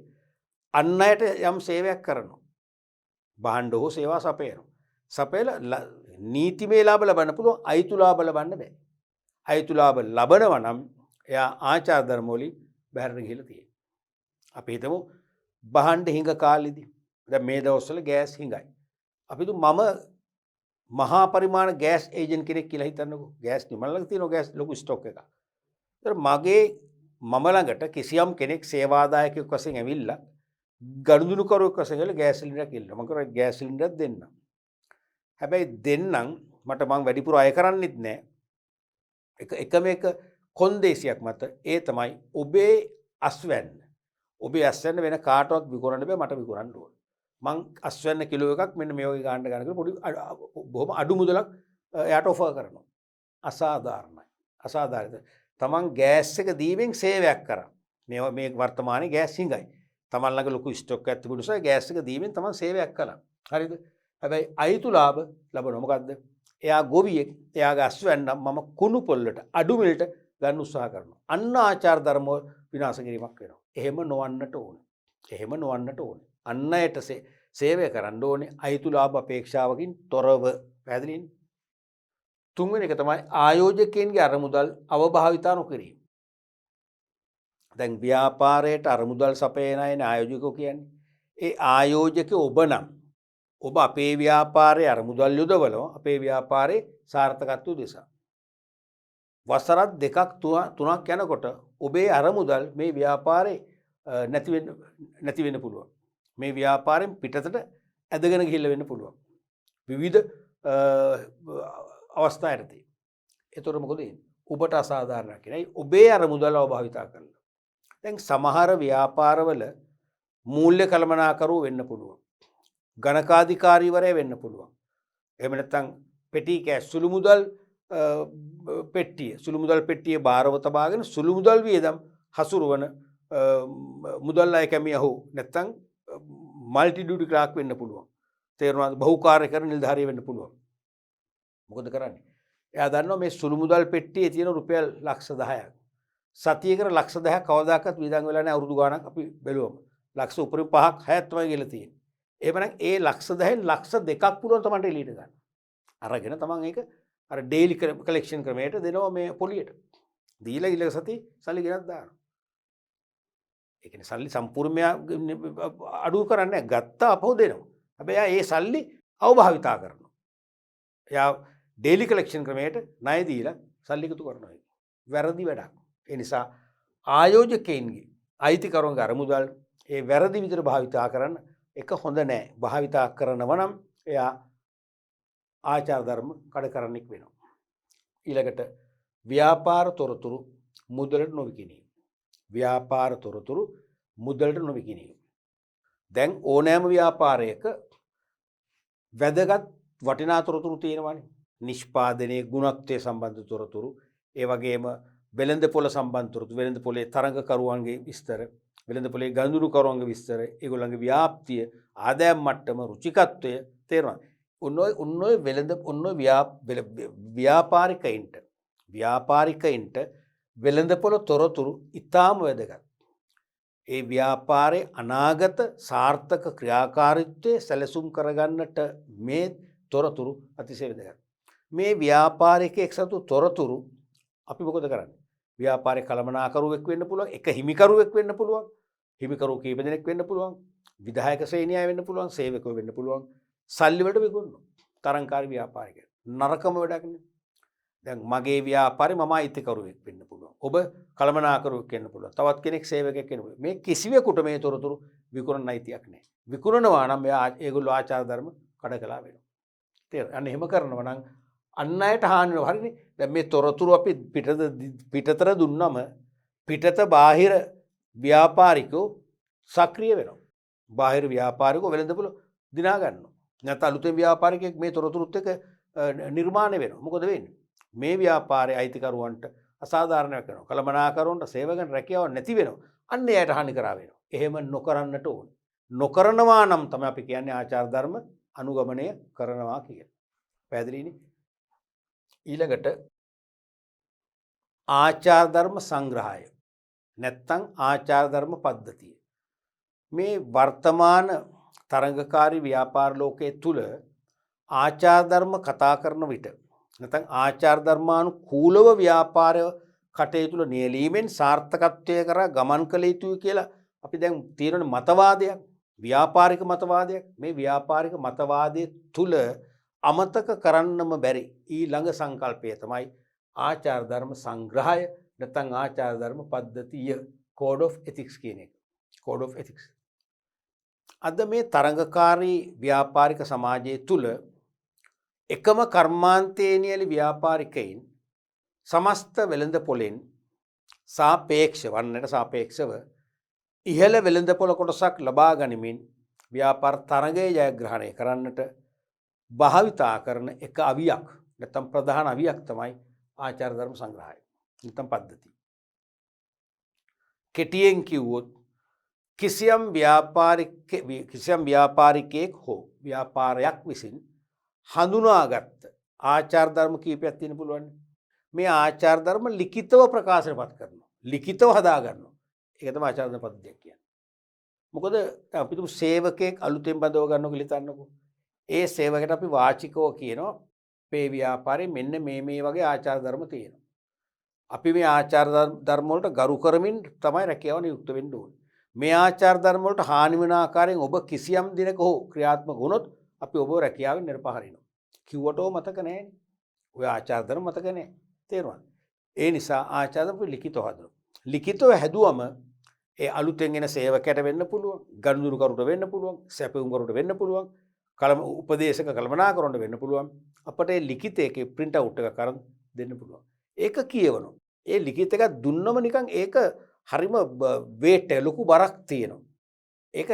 අන් අයට යම් සේවයක් කරනවා. භාණ්ඩ හෝ සේවා සපයනවා. සපයලා නීතිමය ලාභ ලබන්න පුළුවන්, අයිතු ලාභ ලබන්න බෑ. අයිතු ලාභ ලබනවා නම් එයා ආචාර ධර්ම වලින් බැහැරට ගිහිල්ලා තියෙනවා. අපි හිතමු භාණ්ඩ හිඟ කාලෙදී. දැන් මේ දවස්වල ගෑස් හිඟයි. අපි හිතමු මම මහා පරිමාණ ගෑස් ඒජන්ට් කෙනෙක් කියලා හිතන්නකෝ. ගෑස් නේ මම ළඟ තියෙන ගෑස් ලොකු ස්ටොක් එකක්. ඒතර මම ළඟට කිසියම් කෙනෙක් සේවාදායකයෙක් වශයෙන් ඇවිල්ලා ගනුදෙනු කරුවෙක් වශයෙන් ඇවිල්ලා ගෑස් සිලින්ඩරයක් ඉල්ලනවා. මම කරා ගෑස් සිලින්ඩරයක් දෙන්න. හැබැයි දෙන්නම් මට මං වැඩිපුර අය කරන්නෙත් නෑ. එකම එක කොන්දේසියක් මත ඒ තමයි ඔබේ අස්වැන්න. ඔබේ අස්වැන්න වෙන කාටවත් විකුණන්න බෑ, මට විකුණන්න ඕන. මං අස්වැන්න කිලෝ එකක් මෙන්න මේ වගේ ගාන්න ගන්න පොඩි බොහොම අඩු මුදලක් එයාට ඔෆර් කරනවා. අසාධාරණයි. අසාධාරණයි. තමන් ගෑස් එක දීමෙන් සේවයක් කරා. මේ වර්තමානයේ ගෑස් හිඟයි. තමන් ළඟ ලොකු ස්ටොක් එකක් තිබුණ නිසා ගෑස් එක දීමෙන් තමන් සේවයක් කළා. හරිද? හැබැයි අයිතු ලාභ ලබනවා. මොකද්ද? එයා ගොවියෙක්, එයාගේ අස්වැන්නම් මම කුණු පොල්ලට අඩු මිලට ගන්න උත්සාහ කරනවා. අන්න ආචාර ධර්ම විනාශ කිරීමක් වෙනවා. එහෙම නොවන්නට ඕනේ. එහෙම නොවන්නට ඕනේ. අන්න අයට සේවය කරන්න ඕනේ අයිතු ලාභ අපේක්ෂාවකින් තොරව. පැහැදිලිද? තුන්වෙනි එක තමයි ආයෝජකයන්ගේ අරමුදල් අවභාවිතා නොකිරීම. දැන් ව්‍යාපාරයට අරමුදල් සපයන අයනේ ආයෝජකෝ කියන්නේ. ඒ ආයෝජකේ ඔබ නම් ඔබ අපේ ව්‍යාපාරයේ අරමුදල් යොදවනවා අපේ ව්‍යාපාරයේ සාර්ථකත්වය උදෙසා. වසරක් දෙකක් තුනක් යනකොට ඔබේ අරමුදල් මේ ව්‍යාපාරේ නැති වෙන්න පුළුවන්. මේ ව්‍යාපාරයෙන් පිටතට ඇදගෙන ගිහිල්ලා වෙන්න පුළුවන්. විවිධ අවස්ථා යටතේ. ඒතර මොකද වෙන්නේ? ඔබට අසාධාරණයක් නයි ඔබේ අරමුදල් අවභාවිතා කරනවා. දැන් සමහර ව්‍යාපාරවල මූල්‍ය කළමනාකරුවෝ වෙන්න පුළුවන්. ගණකාධිකාරීවරයා වෙන්න පුළුවන්. එහෙම නැත්නම් පෙටි කෑස් සුළු මුදල් පෙට්ටිය බාරව තබාගෙන සුළු මුදල් වියදම් හසුරුවන මුදල් අය කැමිය හෝ නැත්නම් මල්ටි ඩියුටි ක්ලාක් වෙන්න පුළුවන්. තේරුණාද? බහුකාර්ය කරන නිලධාරියෙක් වෙන්න පුළුවන්. මොකද කරන්නේ? එයා දන්නවා මේ සුළු මුදල් පෙට්ටියේ තියෙන රුපියල් ලක්ෂ 10ක්. සතියකට ලක්ෂ 10ක් කවදාකවත් වියදම් වෙලා නැහැ. අවුරුදු ගාණක් අපි බැලුවම. ලක්ෂ උපරිම 5ක් 6ක් තමයි ගිහලා තියෙන්නේ. එහෙමනම් ඒ ලක්ෂ 10න් ලක්ෂ 2ක් පුළුවන් තමන්ට එළියට ගන්න. අරගෙන තමන් ඒක අර ඩේලි කලෙක්ෂන් ක්‍රමයට දෙනවා මේ පොලියට. දීලා ඊළඟ සති සල්ලි ගෙනත් දානවා. ඒ කියන්නේ සල්ලි සම්පූර්ණයෙන්ම අඩු කරන්නේ නැහැ. ගත්තා අපහු දෙනවා. හැබැයි එයා ඒ සල්ලි අවභාවිතා කරනවා. එයා ඩේලි කලෙක්ෂන් ක්‍රමයට ණය දීලා සල්ලි එකතු කරනවා. වැරදි වැඩක්. ඒ නිසා ආයෝජකයන්ගේ අයිතිකරුවන්ගේ අරමුදල් ඒ වැරදි විදිහට භාවිතා කරන්න එක හොඳ නෑ. භාවිතා කරනවා නම් එයා ආචාර ධර්ම කඩ කරන්නෙක් වෙනවා. ඊළඟට ව්‍යාපාර තොරතුරු මුදලට නොවිකිණීම. ව්‍යාපාර තොරතුරු මුදලට නොවිකිණීම. දැන් ඕනෑම ව්‍යාපාරයක වැදගත් වටිනා තොරතුරු තියෙනවානේ. නිෂ්පාදනයේ ගුණත්වය සම්බන්ධ තොරතුරු, ඒ වගේම වෙළඳ පොළ සම්බන්ධ තොරතුරු, වෙළඳ පොලේ තරඟකරුවන්ගේ විස්තර, වෙළඳ පොලේ ගනුදෙනුකරුවන්ගේ විස්තර, ඒගොල්ලන්ගේ ව්‍යාප්තිය, ආදායම් මට්ටම, රුචිකත්වය තේරෙනවා. ඔන්නෝයි ව්‍යාපාරිකයින්ට වෙළඳ පොළ තොරතුරු ඉතාම වැදගත්. ඒ ව්‍යාපාරයේ අනාගත සාර්ථක ක්‍රියාකාරීත්වය සැලසුම් කරගන්නට මේ තොරතුරු අතිශය වැදගත්. මේ ව්‍යාපාරිකයෙක් සතු තොරතුරු අපි මොකද කරන්නේ? ව්‍යාපාරේ කළමනාකරුවෙක් වෙන්න පුළුවන්, එක හිමිකරුවෙක් වෙන්න පුළුවන්, හිමිකරු කීප දෙනෙක් වෙන්න පුළුවන්, විධායක ශ්‍රේණිය වෙන්න පුළුවන්, සේවකයෝ වෙන්න පුළුවන්. සල්ලි වලට විකුණනවා. තරංකාරී ව්‍යාපාරිකයෙක්. නරකම වැඩක් නේ. දැන් මගේ ව්‍යාපාරේ මම අයිතිකරුවෙක් වෙන්න පුළුවන්. ඔබ කළමනාකරුවෙක් වෙන්න පුළුවන්. තවත් කෙනෙක් සේවකයෙක් වෙන්න පුළුවන්. මේ කිසිවෙකුට මේ තොරතුරු විකුණන්න අයිතියක් නැහැ. විකුණනවා නම් ඒගොල්ලෝ ආචාර ධර්ම කඩ කළා වෙනවා. තේරෙනවද? අන්න එහෙම කරනවා නම් අන් අයට හානි වෙනවා. හරිනේ. දැන් මේ තොරතුරු අපි පිටතට දුන්නම පිටත බාහිර ව්‍යාපාරිකෝ සක්‍රිය වෙනවා. බාහිර ව්‍යාපාරිකෝ වෙළඳපොළ දිනා ගන්නවා. නැත්නම් අලුතෙන් ව්‍යාපාරිකයෙක් මේ තොරතුරුත් එක්ක නිර්මාණය වෙනවා. මොකද වෙන්නේ? මේ ව්‍යාපාරයේ අයිතිකරුවන්ට අසාධාරණයක් වෙනවා. කළමනාකරුවන්ට සේවකයන් රැකියාව නැති වෙනවා. අන්න එයට හානි කරා වෙනවා. එහෙම නොකරන්නට ඕනේ. නොකරනවා නම් තමයි අපි කියන්නේ ආචාර ධර්ම අනුගමනය කරනවා කියලා. පැහැදිලිනේ? ඊළඟට ආචාර ධර්ම සංග්‍රහය නැත්තම් ආචාර ධර්ම පද්ධතිය. මේ වර්තමාන තරඟකාරී ව්‍යාපාර ලෝකයේ තුල ආචාර ධර්ම කතා කරන විට නැත්නම් ආචාර ධර්මානුකූලව ව්‍යාපාරය කටයුතු නියැලීමෙන් සාර්ථකත්වය කරා ගමන් කළ යුතුයි කියලා අපි දැන් තියෙන මතවාදයක්, ව්‍යාපාරික මතවාදයක්. මේ ව්‍යාපාරික මතවාදයේ තුල අමතක කරන්නම බැරි ඊළඟ සංකල්පය තමයි ආචාර ධර්ම සංග්‍රහය නැත්නම් ආචාර ධර්ම පද්ධතිය, code of ethics කියන එක. code of ethics. අද මේ තරඟකාරී ව්‍යාපාරික සමාජයේ තුල එකම කර්මාන්තයේ නියැලි ව්‍යාපාරිකයින් සමස්ත වෙළඳ පොලෙන් වන්නට සාපේක්ෂව ඉහළ වෙළඳ පොළ කොටසක් ලබා ගනිමින් ව්‍යාපාර තරඟය ජයග්‍රහණය කරන්නට භාවිතා කරන එක අවියක් නැත්නම් ප්‍රධාන අවියක් තමයි ආචාර ධර්ම සංග්‍රහය නැත්නම් පද්ධතිය. කෙටියෙන් කිව්වොත් කිසියම් ව්‍යාපාරිකයෙක් හෝ ව්‍යාපාරයක් විසින් හඳුනාගත්ත ආචාර ධර්ම කීපයක් තියෙන පුළුවන්. මේ ආචාර ධර්ම ලිඛිතව ප්‍රකාශනපත් කරනවා. ලිඛිතව හදා ගන්නවා. ඒක තමයි ආචාර ධර්ම පද්ධතිය කියන්නේ. මොකද අපි තුමු සේවකයෙක් අලුතෙන් බඳව ගන්නකො කියලා හිතන්නකො. ඒ සේවකයට අපි වාචිකව කියනවා මේ ව්‍යාපාරේ මෙන්න මේ වගේ ආචාර ධර්ම තියෙනවා. අපි මේ ආචාර ධර්ම වලට ගරු කරමින් තමයි රැකියාව නියුක්ත වෙන්න ඕනේ. මේ ආචාර ධර්ම වලට හානි වෙන ආකාරයෙන් ඔබ කිසියම් දිනක හෝ ක්‍රියාත්මක වුණොත් අපි ඔබව රැකියාවෙන් නිර්පහරිනවා. කිව්වටෝ මතක නැහැනේ. ඔය ආචාර ධර්ම මතක නැහැ. තේරුණාද? ඒ නිසා ආචාර ධර්ම ලිඛිතව හදනවා. ලිඛිතව හැදුවම ඒ අලුතෙන් එන සේවකයට වෙන්න පුළුවන්, ගනුදෙනුකරුට වෙන්න පුළුවන්, සැපයුම්කරුට වෙන්න පුළුවන්, උපදේශක කළමනාකරුන්ට වෙන්න පුළුවන්. අපට ඒ ලිඛිත එකේ print out එකක් අරන් දෙන්න පුළුවන්. ඒක කියවනවා. ඒ ලිඛිත එක දුන්නම නිකන් ඒක හරිම weight ලොකු බරක් තියෙනවා. ඒක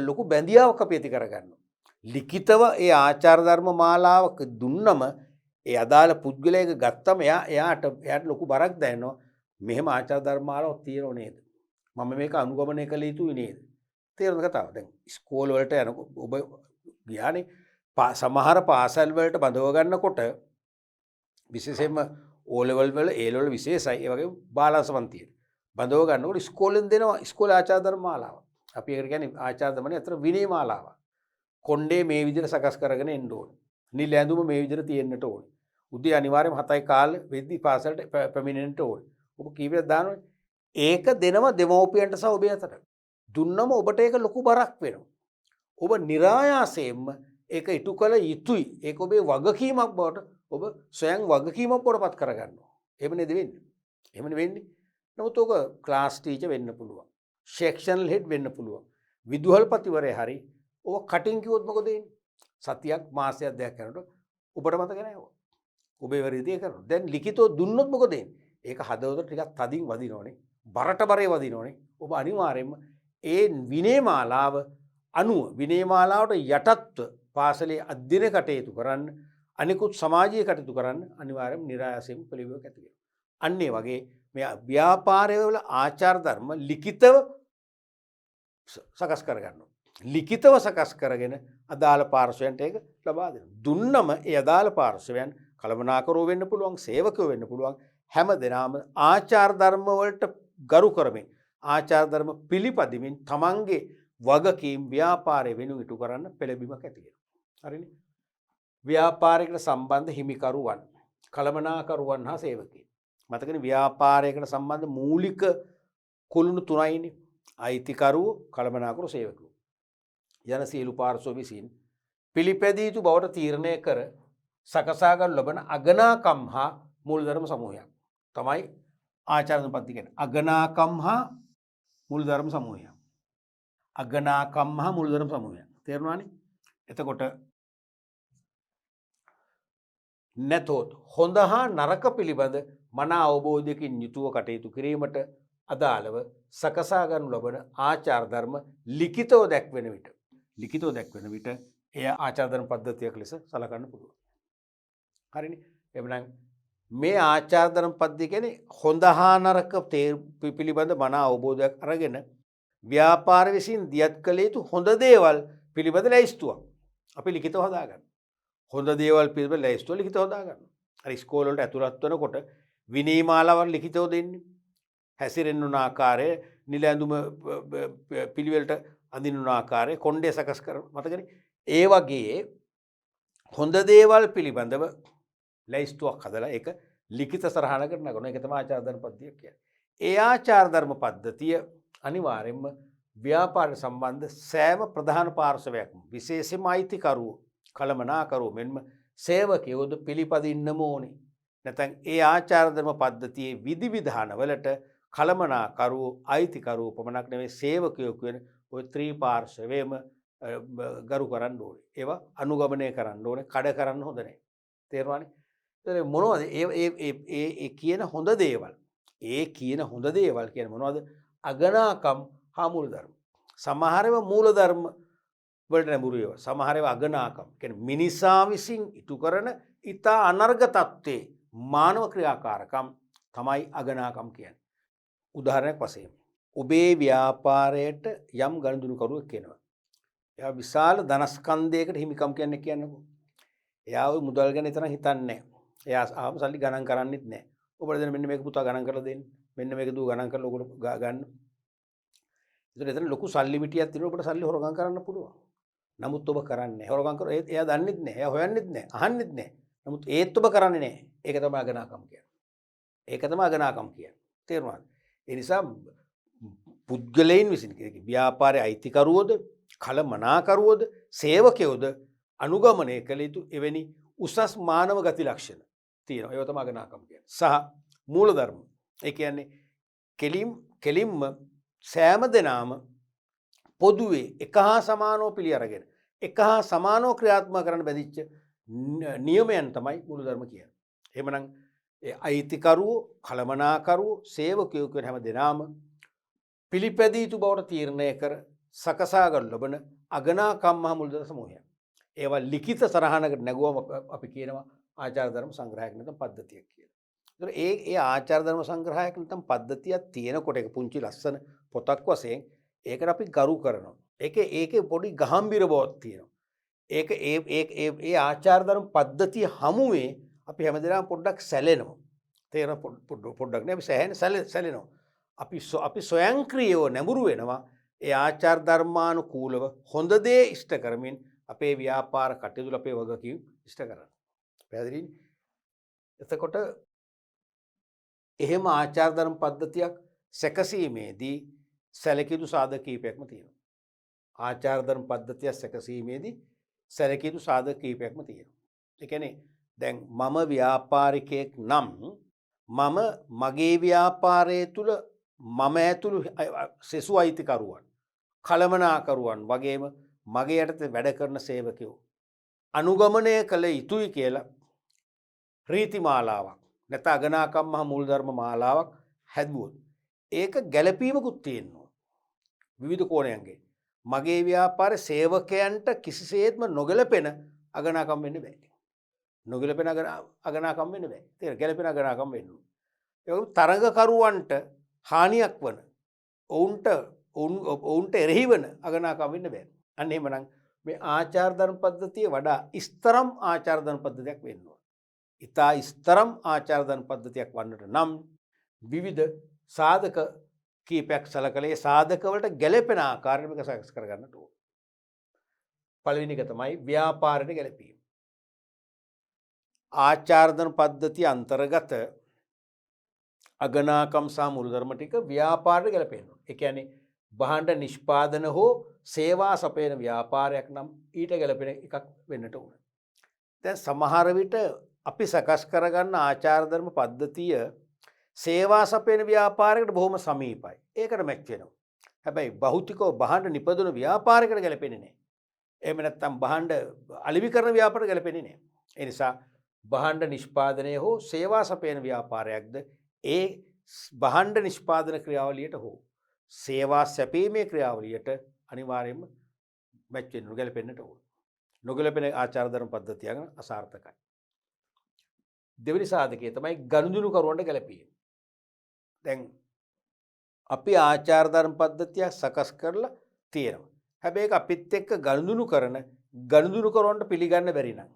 ලොකු බැඳියාවක් අපි ඇති කරගන්නවා. ලිඛිතව ඒ ආචාර ධර්ම මාලාවක දුන්නම ඒ අදාළ පුද්ගලයෙක් ගත්තම එයාට ලොකු බරක් දැනෙනවා. මෙහෙම ආචාර ධර්ම මාලාවක් තියෙනව නේද? මම මේක අනුගමනය කළ යුතුයි නේද? තේරුණාද කතාව? දැන් ස්කෝල් වලට යනකොට ඔබ ගියානේ සමහර පාසල් වලට බඳව ගන්නකොට විශේෂයෙන්ම O level වල A level විශේෂයි. ඒ වගේම බාලාංශවන්තිය බඳව ගන්නකොට ඉස්කෝලෙන් දෙනවා ඉස්කෝලේ ආචාර ධර්ම මාලාව. අපි ඒකට කියන්නේ ආචාර ධර්මනේ අතර විනය මාලාව. කොණ්ඩේ මේ විදිහට සකස් කරගෙන එන්න ඕනේ. නිල ඇඳුම මේ විදිහට තියෙන්නට ඕනේ. උදේ අනිවාර්යයෙන්ම 7යි කාලේ වෙද්දි පාසලට පැමිණෙන්නට ඕනේ. ඔබ කීපයක් දානවනේ. ඒක දෙනම දෙමව්පියන්ට සහ ඔබ අතට. දුන්නම ඔබට ඒක ලොකු බරක් වෙනවා. ඔබ નિરાයාසයෙන්ම ඒක ඉටු කළ යුතුයි. ඒක ඔබේ වගකීමක් බවට ඔබ ස්වයං වගකීමක් බවට පත් කරගන්නවා. එහෙම නේද වෙන්නේ? එහෙමනේ වෙන්නේ. නමුත් ඔක ක්ලාස් ටීචර් වෙන්න පුළුවන්. සෙක්ෂනල් හෙඩ් වෙන්න පුළුවන්. විදුහල්පතිවරයා හරි ඔබ කටින් කිව්වොත් මොකද වෙන්නේ? සතියක් මාසයක් දෙකක් යනකොට ඔබට මතක නැහැ. ඔබේ වරිදී කරනවා. දැන් ලිඛිතව දුන්නොත් මොකද වෙන්නේ? ඒක හදවතට ටිකක් තදින් වදිනවනේ. බරට බරේ වදිනවනේ. ඔබ අනිවාර්යයෙන්ම ඒ විනය මාලාව අනුව විනය මාලාවට යටත්ව පාසලේ අධ්‍යයන කටයුතු කරන්න, අනිකුත් සමාජීය කටයුතු කරන්න අනිවාර්යයෙන්ම નિરાයාසයෙන් පිළිවෙලක් ඇති වෙනවා. අන්න ඒ වගේ මේ ව්‍යාපාරවල ආචාර ධර්ම ලිඛිතව සකස් කරගන්නවා. ලිඛිතව සකස් කරගෙන අදාළ පාර්ශවයන්ට ඒක ලබා දෙනවා. දුන්නම ඒ අදාළ පාර්ශවයන් කළමනාකරුවෝ වෙන්න පුළුවන්, සේවකයෝ වෙන්න පුළුවන්. හැම දෙනාම ආචාර ධර්ම වලට ගරු කරමින් ආචාර ධර්ම පිළිපදිමින් තමන්ගේ වගකීම් ව්‍යාපාරය වෙනුවෙන් ඉටු කරන්න පෙළඹීමක් ඇති වෙනවා. හරිනේ? ව්‍යාපාරයකට සම්බන්ධ හිමිකරුවන්, කළමනාකරුවන් හා සේවකයන්. මතකනේ ව්‍යාපාරයකට සම්බන්ධ මූලික කුළුණු තුනයිනේ. අයිතිකරුවෝ, කළමනාකරුවෝ, සේවකයෝ. යන සියලු පාර්ශ්ව විසින් පිළිපැදිය යුතු බවට තීරණය කර සකසා ගන්න ලබන අගනාකම් හා මූලධර්ම සමූහයක් තමයි ආචාර ධර්ම පද්ධතිය කියන්නේ. අගනාකම් හා මූලධර්ම සමූහයක්. අගනාකම් හා මූලධර්ම සමූහයක්. තේරුණානේ? එතකොට නැතොත් හොඳ හා නරක පිළිබඳ මනා අවබෝධයකින් යුතුව කටයුතු කිරීමට අදාළව සකසා ගනු ලබන ආචාර ධර්ම ලිඛිතව දැක්වෙන විට එය ආචාර ධර්ම පද්ධතියක් ලෙස සලකන්න පුළුවන්. හරිනේ? එබැවින් මේ ආචාර ධර්ම පද්ධතිය කියන්නේ හොඳ හා නරක පිළිබඳ මන අවබෝධයක් අරගෙන ව්‍යාපාර විසින් දියත් කළ යුතු හොඳ දේවල් පිළිබඳ ලැයිස්තුවක් අපි ලිඛිතව හදාගන්න. හොඳ දේවල් පිළිබඳ ලැයිස්තුව ලිඛිතව හදාගන්න. අර ඉස්කෝල වලට ඇතුළත් වෙනකොට විනී මාලාවල් ලිඛිතව දෙන්නේ. හැසිරෙන්න උන ආකාරය, නිල ඇඳුම පිළිවෙලට අඳින්න ආකාරය, කොණ්ඩේ සකස් කර මතකනේ. ඒ වගේ හොඳ දේවල් පිළිබඳව ලැයිස්තුවක් හදලා ඒක ලිඛිත සරහනකට නගන එක තමයි ආචාර ධර්ම පද්ධතිය කියන්නේ. ඒ ආචාර ධර්ම පද්ධතිය අනිවාර්යයෙන්ම ව්‍යාපාරයට සම්බන්ධ සෑම ප්‍රධාන පාර්ශවයක්ම විශේෂයෙන්ම අයිතිකරුවෝ, කළමනාකරුවෝ මෙන්ම සේවකයෝද පිළිපදින්නම ඕනේ. නැත්නම් ඒ ආචාර ධර්ම පද්ධතියේ විධිවිධානවලට කළමනාකරුවෝ, අයිතිකරුවෝ පමණක් නෙවෙයි සේවකයෝ කියන ওই ත්‍රිපාර්ශවයේම ගරු කරන්න ඕනේ. ඒවා අනුගමනය කරන්න ඕනේ. කඩ කරන්න හොඳ නැහැ. තේරුණානේ? ඒතර මොනවද ඒ කියන හොඳ දේවල්? ඒ කියන හොඳ දේවල් කියන්නේ මොනවද? අගනාකම් හා මූලධර්ම. සමහර ඒවා මූලධර්ම වලට නැඹුරු ඒවා. සමහර ඒවා අගනාකම්. කියන්නේ මිනිසා විසින් ඉටු කරන ඊතා අනර්ග තත්ත්වේ මානව ක්‍රියාකාරකම් තමයි අගනාකම් කියන්නේ. උදාහරණයක් වශයෙන් ඔබේ ව්‍යාපාරයට යම් ගනුදෙනුකරුවෙක් කියනවා. එයා විශාල ධනස්කන්ධයකට හිමිකම් කියන්නකෝ. එයා ওই මුදල් ගැන තරම් හිතන්නේ නැහැ. එයා ආම සල්ලි ගණන් කරන්නෙත් නැහැ. ඔබට දෙන මෙන්න මේක පුතා ගණන් කරලා දෙන්න. මෙන්න මේක දූ ගණන් කරලා ඔයගොල්ලෝ ගන්න. එතන ලොකු සල්ලි මිටියක් තියෙනවා. ඔබට සල්ලි හොරගම් කරන්න පුළුවන්. නමුත් ඔබ කරන්නේ නැහැ. හොරගම් කරෝ එයා දන්නෙත් නැහැ. එයා හොයන්නෙත් නැහැ. අහන්නෙත් නැහැ. නමුත් ඒත් ඔබ කරන්නේ නැහැ. ඒක තමයි අගනාකම් කියන්නේ. ඒක තමයි අගනාකම් කියන්නේ. තේරුණාද? ඒ නිසා පුද්ගලයන් විසින් ව්‍යාපාරයේ අයිතිකරුවෝද, කළමනාකරුවෝද, සේවකයෝද අනුගමනය කළ යුතු එවැනි උසස් මානව ගති ලක්ෂණ තියෙනවා. ඒව තමයි අගනාකම් කියන්නේ. සහ මූලධර්ම. ඒ කියන්නේ කෙලින්ම සෑම දෙනාම පොදුවේ එක හා සමානව පිළි අරගෙන එක හා සමානව ක්‍රියාත්මක කරන්න බැඳිච්ච නියමයන් තමයි මූලධර්ම කියන්නේ. එහෙමනම් ඒ අයිතිකරුවෝ, කළමනාකරුවෝ, සේවකයෝ කියන හැම දෙනාම පිළිපැදිය යුතු බවට තීරණය කර සකසා ගන්න ලබන අගනාකම් මහ මූලධර්ම සමූහය. ඒවා ලිඛිත සරහනකට නැගුවම අපි කියනවා ආචාර ධර්ම සංග්‍රහයක් නැත්නම් පද්ධතියක් කියලා. ඒතර ඒ ආචාර ධර්ම සංග්‍රහයක් නැත්නම් පද්ධතියක් තියෙනකොට ඒක පුංචි ලස්සන පොතක් වශයෙන් ඒකට අපි ගරු කරනවා. ඒකේ පොඩි ගහම්බිර බවක් තියෙනවා. ඒ ආචාර ධර්ම පද්ධතිය හමුවේ අපි හැමදේම පොඩ්ඩක් සැලෙනවා. තේරෙන පොඩ්ඩක් නේ අපි සැලෙනවා. අපි ස්වයංක්‍රීයව නැඹුරු වෙනවා. ඒ ආචාර ධර්මානුකූලව හොඳ දේ ඉෂ්ට කරමින් අපේ ව්‍යාපාර කටයුතු අපේ වගකීම් ඉෂ්ට කරන්න. පැහැදිලිද? එතකොට එහෙම ආචාර ධර්ම පද්ධතියක් සැකසීමේදී සැලකිය යුතු සාධක කීපයක්ම තියෙනවා. ආචාර ධර්ම පද්ධතිය සැකසීමේදී සැලකිය යුතු සාධක කීපයක්ම තියෙනවා. ඒ කියන්නේ දැන් මම ව්‍යාපාරිකයෙක් නම් මම මගේ ව්‍යාපාරයේ තුල මම ඇතුළු සෙසු අයිතිකරුවන්, කළමනාකරුවන් වගේම මගේ යටතේ වැඩ කරන සේවකයෝ අනුගමනය කළ යුතුයි කියලා රීති මාලාවක් නැත්නම් අගනාකම් මහ මූලධර්ම මාලාවක් හැදුවොත් ඒක ගැළපීමකුත් තියෙනවා විවිධ කෝණයන්ගෙන්. මගේ ව්‍යාපාරේ සේවකයන්ට කිසිසේත්ම නොගැලපෙන අගනාකම් වෙන්න බෑ. නොගැලපෙන අගනාකම් වෙන්න බෑ. තේරෙනවද? ගැළපෙන අගනාකම් වෙන්න ඕනේ. ඒ වගේම තරඟකරුවන්ට හානියක් වන ඔවුන්ට එරෙහි වන අගනාකම් වෙන්න බෑ. අන්න එහෙමනම් මේ ආචාර ධර්ම පද්ධතිය වඩා ඉස්තරම් ආචාර ධර්ම පද්ධතියක් වෙන්න ඕන. ඊතා ඉස්තරම් ආචාර ධර්ම පද්ධතියක් වන්නට නම් විවිධ සාධක කීපයක් සලකලා ඒ සාධක වලට ගැළපෙන ආකාරයට මේක සකස් කරගන්නට ඕන. පළවෙනි එක තමයි ව්‍යාපාරයට ගැළපීම. ආචාර ධර්ම පද්ධතිය අන්තර්ගත අගනාකම් සහ මූලධර්ම ටික ව්‍යාපාරයට ගැළපෙන්න ඕන. ඒ කියන්නේ භාණ්ඩ නිෂ්පාදන හෝ සේවා සපයන ව්‍යාපාරයක් නම් ඊට ගැලපෙන එකක් වෙන්නට ඕන. දැන් සමහර විට අපි සකස් කරගන්න ආචාර ධර්ම පද්ධතිය සේවා සපයන ව්‍යාපාරයකට බොහොම සමීපයි. ඒකට මැච් වෙනවා. හැබැයි භෞතිකව භාණ්ඩ නිපදවන ව්‍යාපාරයකට ගැලපෙන්නේ නැහැ. එහෙම නැත්නම් භාණ්ඩ අලෙවි කරන ව්‍යාපාරයකට ගැලපෙන්නේ නැහැ. ඒ නිසා භාණ්ඩ නිෂ්පාදනය හෝ සේවා සපයන ව්‍යාපාරයක්ද ඒ භාණ්ඩ නිෂ්පාදන ක්‍රියාවලියට හෝ සේවා සැපීමේ ක්‍රියාවලියට අනිවාර්යයෙන්ම මැච් වෙන්න ගැලපෙන්නට ඕන. නොගැලපෙන ආචාර ධර්ම පද්ධතියක් අසාර්ථකයි. දෙවෙනි සාධකය තමයි ගනුදෙනු කරුවන්ට ගැලපීම. දැන් අපි ආචාර ධර්ම පද්ධතියක් සකස් කරලා තියෙනවා. හැබැයි ඒක අපිත් එක්ක ගනුදෙනු කරුවන්ට පිළිගන්න බැරි නම්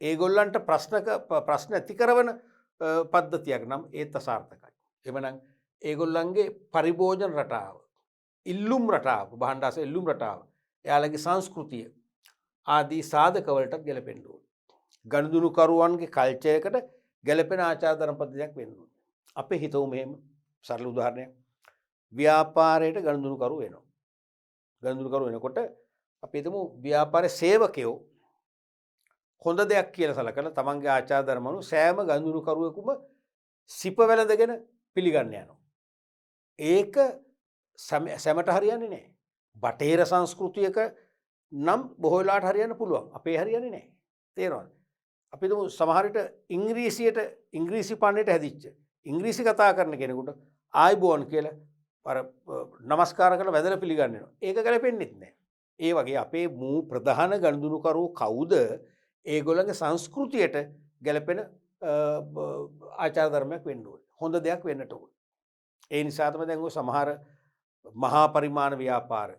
ඒගොල්ලන්ට ප්‍රශ්න ඇති කරන පද්ධතියක් නම් ඒත් අසාර්ථකයි. එමනම් ඒගොල්ලන්ගේ පරිභෝජන රටාව, ඉල්ලුම් රටාව, භාණ්ඩාස ඉල්ලුම් රටාව, එයාලගේ සංස්කෘතිය ආදී සාධකවලටත් ගැලපෙන්න ඕනේ. ගනුදෙනු කරුවන්ගේ කල්චර් එකට ගැලපෙන ආචාර ධර්ම පද්ධතියක් වෙන්න ඕනේ. අපි හිතමු මෙහෙම සරල උදාහරණයක්. ව්‍යාපාරයට ගනුදෙනු කරු වෙනවා. ගනුදෙනු කරු වෙනකොට අපි හිතමු ව්‍යාපාරයේ සේවකයෝ හොඳ දෙයක් කියලා සලකලා තමන්ගේ ආචාර ධර්ම අනුව සෑම ගනුදෙනු කරුවෙකුම සිප වැළඳගෙන පිළිගන්න යනවා. ඒක සැමට හරියන්නේ නැහැ. බටහිර සංස්කෘතියක නම් බොහෝ වෙලාවට හරියන්න පුළුවන්. අපේ හරියන්නේ නැහැ. තේරෙනවද? අපි හිතමු සමහර විට ඉංග්‍රීසි පන්නේට හැදිච්ච ඉංග්‍රීසි කතා කරන කෙනෙකුට ආයිබෝන් කියලා අර නමස්කාර කරලා වැදලා පිළිගන්නවා. ඒක ගැලපෙන්නේ නැහැ. ඒ වගේ අපේ මූ ප්‍රධාන ගනුදෙනු කරුවෝ කවුද? ඒගොල්ලන්ගේ සංස්කෘතියට ගැලපෙන ආචාර ධර්මයක් වෙන්න ඕනේ. හොඳ දෙයක් වෙන්නට ඕනේ. ඒ නිසා තමයි දැන් ඔය සමහර මහා පරිමාණ ව්‍යාපාර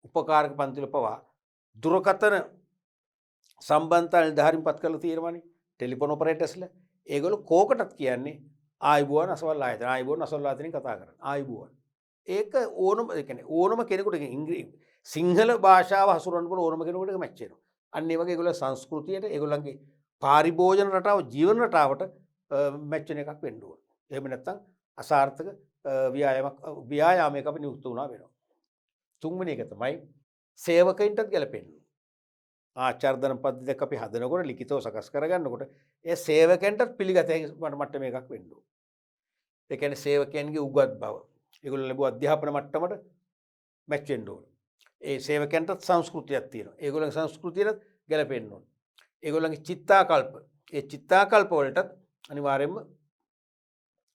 උපකාරක පන්තිවල පවා දුරකථන සම්බන්ධතා නිලධාරීන් පත් කරලා තියෙනවානේ. ටෙලිෆෝන් ඔපරේටර්ස්ලා. ඒගොල්ලෝ කෝකටත් කියන්නේ ආයිබෝන් අසවල් ආයතන. ආයිබෝන් අසවල් ආයතනෙන් කතා කරන්නේ. ආයිබෝන්. ඒක ඕනම කෙනෙකුට සිංහල භාෂාව හසුරවන්න පුළුවන් ඕනම කෙනෙකුට මැච් වෙනවා. අන්න ඒ වගේ ඒගොල්ලෝ සංස්කෘතියට ඒගොල්ලන්ගේ පාරිභෝජන රටාව ජීවන රටාවට මැච් වෙන එකක් වෙන්න ඕනේ. එහෙම නැත්නම් අසාර්ථක ව්‍යායාමයක අපි නියුක්ත වුණා වෙනවා. තුන්වෙනි එක තමයි සේවකයින්ටත් ගැලපෙන්නේ. ආචාර ධර්ම පද්ධතියක් අපි හදනකොට ලිඛිතව සකස් කරගන්නකොට ඒ සේවකයන්ටත් පිළිගත හැකි මට්ටම එකක් වෙන්න ඕනේ. ඒ කියන්නේ සේවකයන්ගේ උගත් බව, ඒගොල්ලෝ ලැබුව අධ්‍යාපන මට්ටමට මැච් වෙන්න ඕනේ. ඒ සේවකයන්ටත් සංස්කෘතියක් තියෙනවා. ඒගොල්ලන්ගේ සංස්කෘතියට ගැලපෙන්න ඕනේ. ඒගොල්ලන්ගේ චිත්තාකල්ප, ඒ චිත්තාකල්ප වලටත් අනිවාර්යයෙන්ම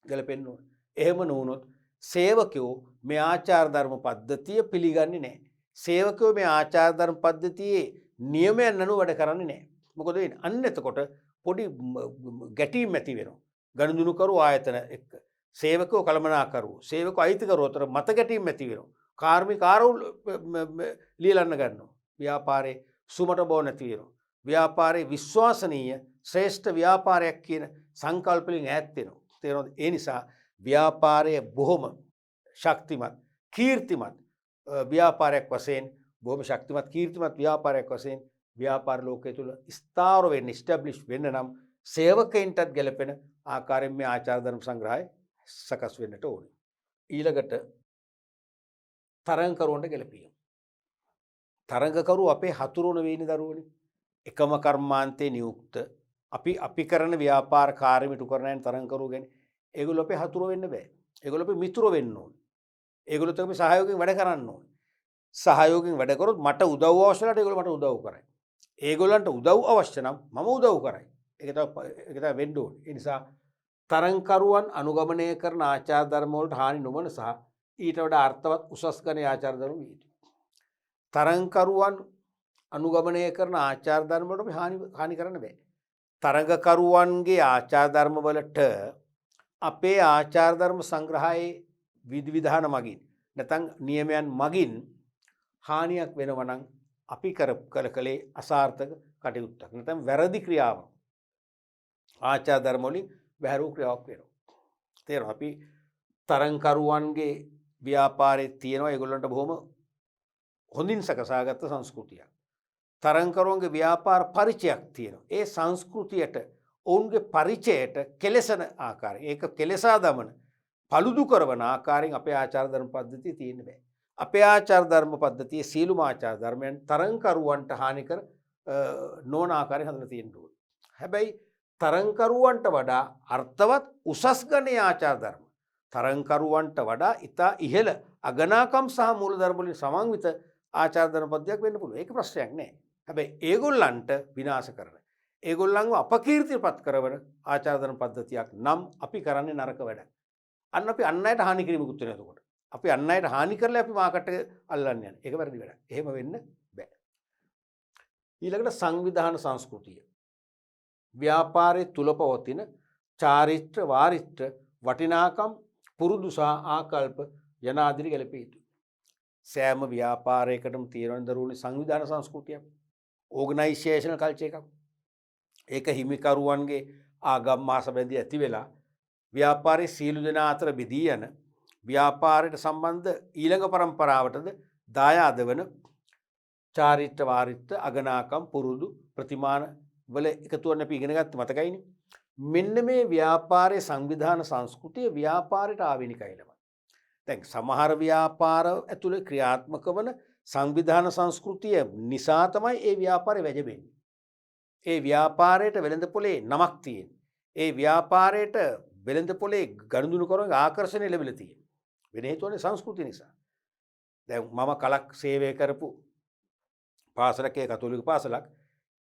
ගැලපෙන්න ඕනේ. එහෙම නොවුනොත් සේවකයෝ මේ ආචාර ධර්ම පද්ධතිය පිළිගන්නේ නැහැ. සේවකයෝ මේ ආචාර ධර්ම පද්ධතියේ නියමයන් අනුව වැඩ කරන්නේ නැහැ. මොකද වෙන්නේ? අන්න එතකොට පොඩි ගැටීම් ඇති වෙනවා. ගනුදෙනු කරු ආයතන එක්ක සේවකයෝ කළමනාකරුවෝ, සේවකයෝ අයිතිකරුවෝ අතර මත ගැටීම් ඇති වෙනවා. කාර්මික ආරවුල් ලියලන්න ගන්නවා. ව්‍යාපාරේ සුමට බව නැති වෙනවා. ව්‍යාපාරේ විශ්වාසනීය ශ්‍රේෂ්ඨ ව්‍යාපාරයක් කියන සංකල්ප වලින් ඈත් වෙනවා. තේරෙනවද? ඒ නිසා ව්‍යාපාරයේ බොහොම ශක්තිමත්, කීර්තිමත් ව්‍යාපාරයක් වශයෙන්, බොහොම ශක්තිමත් කීර්තිමත් ව්‍යාපාරයක් වශයෙන් ව්‍යාපාර ලෝකයේ තුල ස්ථාවර වෙන්න, ඉස්ටැබ්ලිෂ් වෙන්න නම් සේවකයින්ටත් ගැලපෙන ආකාරයෙන් මේ ආචාර ධර්ම සංග්‍රහය සකස් වෙන්නට ඕනේ. ඊළඟට තරංකරුවන්ට ගැලපීම. තරංගකරු අපේ හතුරුන වේනි දරුවනේ. එකම කර්මාන්තේ නියුක්ත අපි කරන ව්‍යාපාර කාර්යමිටු කරන අය තරංකරුවෝ ගැන ඒගොල්ලෝ අපේ හතුරු වෙන්න බෑ. ඒගොල්ලෝ අපේ මිතුරු වෙන්න ඕනේ. ඒගොල්ලොත් අපි සහයෝගයෙන් වැඩ කරන්න ඕනේ. සහයෝගයෙන් වැඩ කරොත් මට උදව් අවශ්‍ය වෙලාවට ඒගොල්ලෝ මට උදව් කරයි. ඒගොල්ලන්ට උදව් අවශ්‍ය නම් මම උදව් කරයි. ඒක තමයි වෙන්න ඕනේ. ඒ නිසා තරංකරුවන් අනුගමනය කරන ආචාර ධර්ම වලට හානි නොවන සහ ඊට වඩා අර්ථවත් උසස් ගණේ ආචාර ධර්ම විය යුතුයි. තරංකරුවන් අනුගමනය කරන ආචාර ධර්ම වලට අපි හානි කරන්න බෑ. තරංගකරුවන්ගේ ආචාර ධර්ම වලට අපේ ආචාර ධර්ම සංග්‍රහයේ විධාන මගින් නැත්නම් නියමයන් මගින් හානියක් වෙනවා නම් අපි කලේ අසාර්ථක කටයුත්තක් නැත්නම් වැරදි ක්‍රියාවක් ආචාර ධර්ම වලින් වැහැරූ ක්‍රියාවක් වෙනවා. තේරෙනවද? අපි තරංකරුවන්ගේ ව්‍යාපාරයේ තියෙනවා ඒගොල්ලන්ට බොහොම හොඳින් සකසාගත්ත සංස්කෘතියක්. තරංකරුවන්ගේ ව්‍යාපාර පරිචයක් තියෙනවා. ඒ සංස්කෘතියට ඔවුන්ගේ පරිචයට කෙලෙසන ආකාරය, ඒක කෙලෙසා දමන, paludu කරන ආකාරයෙන් අපේ ආචාර ධර්ම පද්ධතිය තියෙන්න බෑ. අපේ ආචාර ධර්ම පද්ධතියේ සීලුම ආචාර ධර්මයන් තරංකරුවන්ට හානි කර නොවන ආකාරයෙන් හදලා තියෙන්න ඕනේ. හැබැයි තරංකරුවන්ට වඩා අර්ථවත් උසස් ගණේ ආචාර ධර්ම, තරංකරුවන්ට වඩා ඉතා ඉහළ අගනාකම් සහ මූලධර්ම වලින් සමන්විත ආචාර ධර්ම පද්ධතියක් වෙන්න පුළුවන්. ඒක ප්‍රශ්නයක් නෑ. හැබැයි ඒගොල්ලන්ට විනාශ කරන, ඒගොල්ලන්ව අපකීර්තියපත් කරන ආචාර ධර්ම පද්ධතියක් නම් අපි කරන්නේ නරක වැඩක්. අන්න අපි අන් අයට හානි කිරීමකුත් වෙනවා. එතකොට අපි අන් අයට හානි කරලා අපි මාකට් එක අල්ලන්න යන්නේ. ඒක වැරදි වැඩක්. එහෙම වෙන්න බෑ. ඊළඟට සංවිධාන සංස්කෘතිය. ව්‍යාපාරයේ තුල පවතින චාරිත්‍ර වාරිත්‍ර වටිනාකම් පුරුදු සහ ආකල්ප යනාදිරි ගැලපිය යුතුයි. සෑම ව්‍යාපාරයකටම තියෙන දරුවනේ සංවිධාන සංස්කෘතියක්, ඕගනයිසේෂනල් කල්චර් එකක්. ඒක හිමිකරුවන්ගේ ආගම් මාස බැඳී ඇති වෙලා ව්‍යාපාරයේ සීළු දෙනා අතර බෙදී යන ව්‍යාපාරයට සම්බන්ධ ඊළඟ પરම්පරාවටද දායාද වන චාරිත්‍ර වාරිත්‍ර අගනාකම් පුරුදු ප්‍රතිමාන වල එකතුවන්න අපි ඉගෙන ගත්ත මතකයිනේ. මෙන්න මේ ව්‍යාපාරයේ සංවිධාන සංස්කෘතිය ව්‍යාපාරයට ආවෙනිකයිලම. දැන් සමහර ව්‍යාපාර ඇතුළේ ක්‍රියාත්මක වන සංවිධාන සංස්කෘතිය නිසා තමයි ඒ ව්‍යාපාරය වැජබෙන්නේ. ඒ ව්‍යාපාරයට වෙළඳපොලේ නමක් තියෙන. ඒ ව්‍යාපාරයට වෙළඳපොලේ ගනුදෙනු කරන ආකර්ෂණය ලැබිලා තියෙන. වෙන හේතුවනේ සංස්කෘතිය නිසා. දැන් මම කලක් සේවය කරපු පාසලක කතෝලික පාසලක්.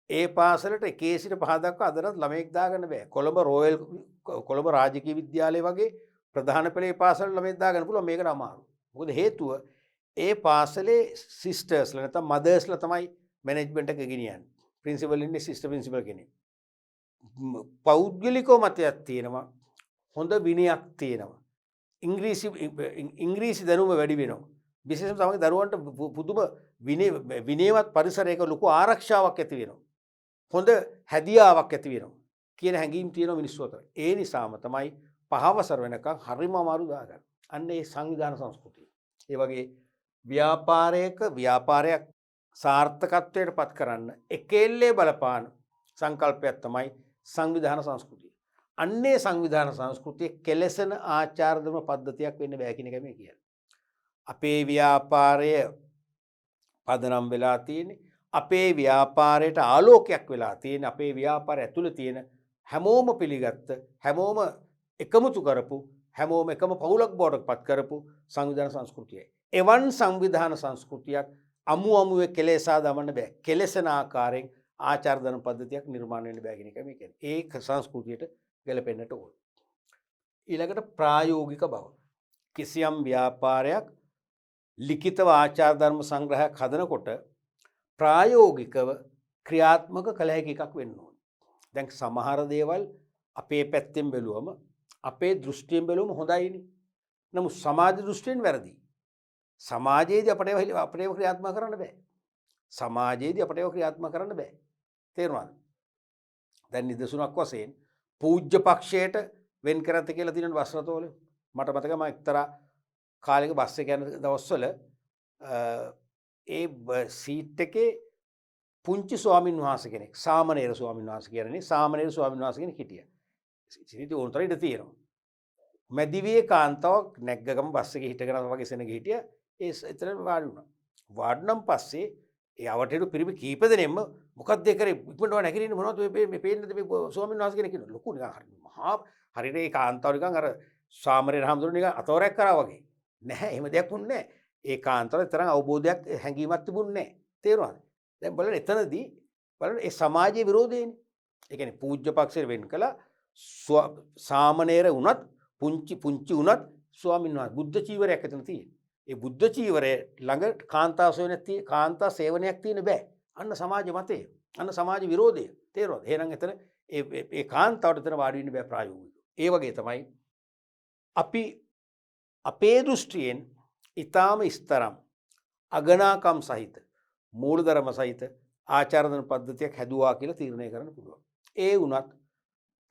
ඒ පාසලට 1 සිට 5 දක්වා අදටත් ළමයෙක් දාගන්න බෑ. කොළඹ රාජකීය විද්‍යාලය වගේ ප්‍රධාන පෙළේ පාසල ළමයෙක් දාගන්න පුළුවන්. මේකට අමාරු. මොකද හේතුව ඒ පාසලේ සිස්ටර්ස්ලා නැත්නම් මදර්ස්ලා තමයි මැනේජ්මන්ට් එක ගෙනියන්නේ. ප්‍රින්සිපල් ඉන්නේ සිස්ටර් ප්‍රින්සිපල් කෙනෙක්. පෞද්ගලිකව මතයක් තියෙනවා. හොඳ විනයක් තියෙනවා. ඉංග්‍රීසි දැනුම වැඩි වෙනවා. විශේෂම තමයි දරුවන්ට පුදුම විනයවත් පරිසරයක ලොකු ආරක්ෂාවක් ඇති වෙනවා. හොඳ හැදියාවක් ඇති වෙනවා කියන හැඟීම් තියෙන මිනිස්සු අතර. ඒ නිසාම තමයි 5 වසර වෙනකන් හරිම අමාරු දාගන්න. අන්න ඒ සංවිධාන සංස්කෘතිය. ඒ වගේ ව්‍යාපාරයක් සාර්ථකත්වයට පත් කරන්න එකෙල්ලේ බලපාන සංකල්පයක් තමයි සංවිධාන සංස්කෘතිය. අන්නේ සංවිධාන සංස්කෘතිය කෙලෙසන ආචාර ධර්ම පද්ධතියක් වෙන්න බෑ කියන එක මේ කියන්නේ. අපේ ව්‍යාපාරය පදනම් වෙලා තියෙන්නේ, අපේ ව්‍යාපාරයට ආලෝකයක් වෙලා තියෙන, අපේ ව්‍යාපාරය ඇතුළේ තියෙන හැමෝම පිළිගත්ත, හැමෝම එකමුතු කරපු, හැමෝම එකම පවුලක් බවට පත් කරපු සංවිධාන සංස්කෘතියයි. එවන් සංවිධාන සංස්කෘතියක් අමුවේ කෙලෙසා දමන්න බෑ. කෙලෙසන ආකාරයෙන් ආචාර ධර්ම පද්ධතියක් නිර්මාණය වෙන්න බෑ කියන එක මේ කියන්නේ. ඒක සංස්කෘතියට ගැලපෙන්නට ඕන. ඊළඟට ප්‍රායෝගික බව. කිසියම් ව්‍යාපාරයක් ලිඛිතව ආචාර ධර්ම සංග්‍රහයක් හදනකොට ප්‍රායෝගිකව ක්‍රියාත්මක කළ හැකි එකක් වෙන්න ඕන. දැන් සමහර දේවල් අපේ පැත්තෙන් බැලුවම අපේ දෘෂ්ටියෙන් බැලුවම හොඳයිනේ. නමුත් සමාජ දෘෂ්ටියෙන් වැරදි. සමාජයේදී අපිට ඒව ක්‍රියාත්මක කරන්න බෑ. සමාජයේදී අපිට ඒව ක්‍රියාත්මක කරන්න බෑ. තේරුණාද? දැන් නිදසුනක් වශයෙන් පූජ්‍ය පක්ෂයට වෙන් කරත් කියලා තියෙන බස් රථවල මට මතකයි මම එක්තරා කාලෙක බස් එක යන දවස්වල ඒ සීට් එකේ පුංචි ස්වාමින් වහන්සේ කෙනෙක්, සාමණේර ස්වාමින් වහන්සේ කියන්නේ සාමණේර ස්වාමින් වහන්සේ කෙනෙක් හිටියා. ඉතින් උන්තර ඉඳ තියෙනවා. මැදිවියේ කාන්තාවක් නැග්ගගම බස් එකේ හිටගෙන වගේ සෙනග හිටියා. ඒ එතන වාඩි වුණා. වාඩි නම් පස්සේ ඒ අවටේට පිරිමි කීප දෙනෙක්ම මොකක්ද ඒ කරේ ඉක්මනට නැගිටින්න මොනවද මේ පේන්නේ මේ ස්වාමීන් වහන්සේ කෙනෙක් ඉන්න ලොකු නිකන් හරි මහා හරියට ඒ කාන්තාව නිකන් අර සාමණේර හාමුදුරුවෝ නිකන් අතවරයක් කරා වගේ නැහැ එහෙම දෙයක් වුණේ නැහැ ඒ කාන්තාව තරම් අවබෝධයක් හැඟීමක් තිබුණේ නැහැ තේරුණාද දැන් බලන්න එතනදී බලන්න ඒ සමාජයේ විරෝධයනේ ඒ කියන්නේ පූජ්‍ය පක්ෂයට වෙන් කළා සාමණේර වුණත් පුංචි වුණත් ස්වාමීන් වහන්සේ බුද්ධ චීවරයක් එතන තියෙනවා ඒ බුද්ධ චීවරය ළඟ කාන්තා සේවනයක් තියෙන බෑ. අන්න සමාජ මතය. අන්න සමාජ විරෝධය. තේරුණාද? එහෙනම් එතන ඒ කාන්තාවට එතන වාඩි වෙන්න බෑ ප්‍රායෝගිකව. ඒ වගේ තමයි අපි අපේ දෘෂ්ටියෙන් ඊටාම ඉස්තරම් අගනාකම් සහිත මූලධර්ම සහිත ආචාරණ පද්ධතියක් හැදුවා කියලා තීරණය කරන්න පුළුවන්. ඒ වුණත්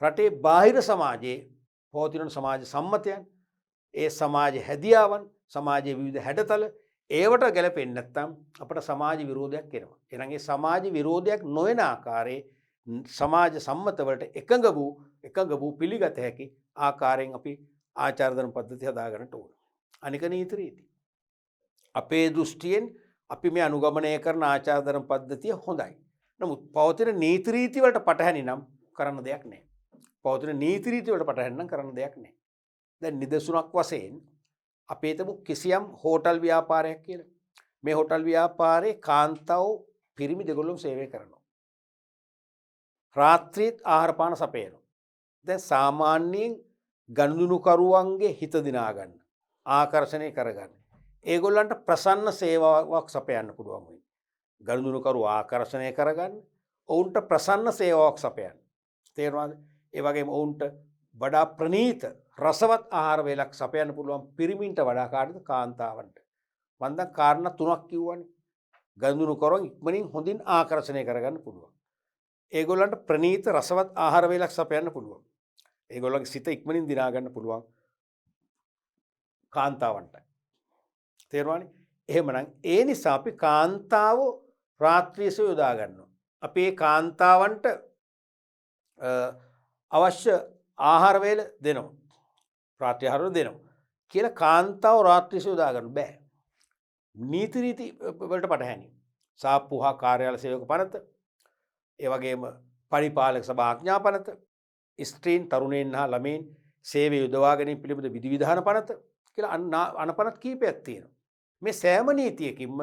රටේ බාහිර සමාජයේ පවතින සමාජ සම්මතයන් ඒ සමාජ හැදියාවන් සමාජයේ විවිධ හැඩතල ඒවට ගැලපෙන්නේ නැත්නම් අපට සමාජ විරෝධයක් එනවා. එහෙනම් ඒ සමාජ විරෝධයක් නොවන ආකාරයේ සමාජ සම්මත වලට එකඟ වූ පිළිගත හැකි ආකාරයෙන් අපි ආචාර ධර්ම පද්ධතිය හදාගන්නට ඕන. අනික නීති රීති. අපේ දෘෂ්ටියෙන් අපි මේ අනුගමනය කරන ආචාර ධර්ම පද්ධතිය හොඳයි. නමුත් පවතින නීති රීති වලට පටහැනි නම් කරන්න දෙයක් නැහැ. පවතින නීති රීති වලට පටහැනි නම් කරන්න දෙයක් නැහැ. දැන් නිදසුනක් වශයෙන් අපේ තම කිසියම් හෝටල් ව්‍යාපාරයක් කියලා. මේ හෝටල් ව්‍යාපාරේ කාන්තාව පිරිමි දෙගොල්ලම සේවය කරනවා. රාත්‍රිත් ආහාර පාන සපයනවා. දැන් සාමාන්‍යයෙන් ගනුදෙනුකරුවන්ගේ හිත දිනා ගන්න, ආකර්ෂණය කරගන්න. ඒගොල්ලන්ට ප්‍රසන්න සේවාවක් සපයන්න පුළුවන් වෙයි. ගනුදෙනුකරුව ආකර්ෂණය කරගන්න, ඔවුන්ට ප්‍රසන්න සේවාවක් සපයන්න. තේරුණාද? ඒ වගේම ඔවුන්ට වඩා ප්‍රනීත රසවත් ආහාර වේලක් සපයන්න පුළුවන් පිරිමින්ට වඩා කාටද කාන්තාවන්ට. මම දැන් කාරණා තුනක් කිව්වනේ. ගනුදෙනු කරන් ඉක්මනින් හොඳින් ආකර්ෂණය කරගන්න පුළුවන්. ඒගොල්ලන්ට ප්‍රනීත රසවත් ආහාර වේලක් සපයන්න පුළුවන්. ඒගොල්ලන්ගේ සිත ඉක්මනින් දිනා ගන්න පුළුවන් කාන්තාවන්ට. තේරුණානේ? එහෙමනම් ඒ නිසා අපි කාන්තාව රාත්‍රියේ යොදා ගන්නවා. අපි ඒ කාන්තාවන්ට අවශ්‍ය ආහාර වේල දෙනවා. රාත්‍රී ආහාර දෙනවා. කියලා කාන්තාව රාත්‍රියේ යොදා ගන්න බෑ. නීති රීති වලට පටහැනි. සාප්පු හා කාර්යාල සේවක පනත, ඒ වගේම පරිපාලක සභා ආඥා පනත, ස්ත්‍රීන් තරුණයන් හා ළමයින් සේවය යොදවා ගැනීම පිළිබඳ විධිවිධාන පනත කියලා අනපනත් කීපයක් තියෙනවා. මේ සෑම නීතියකින්ම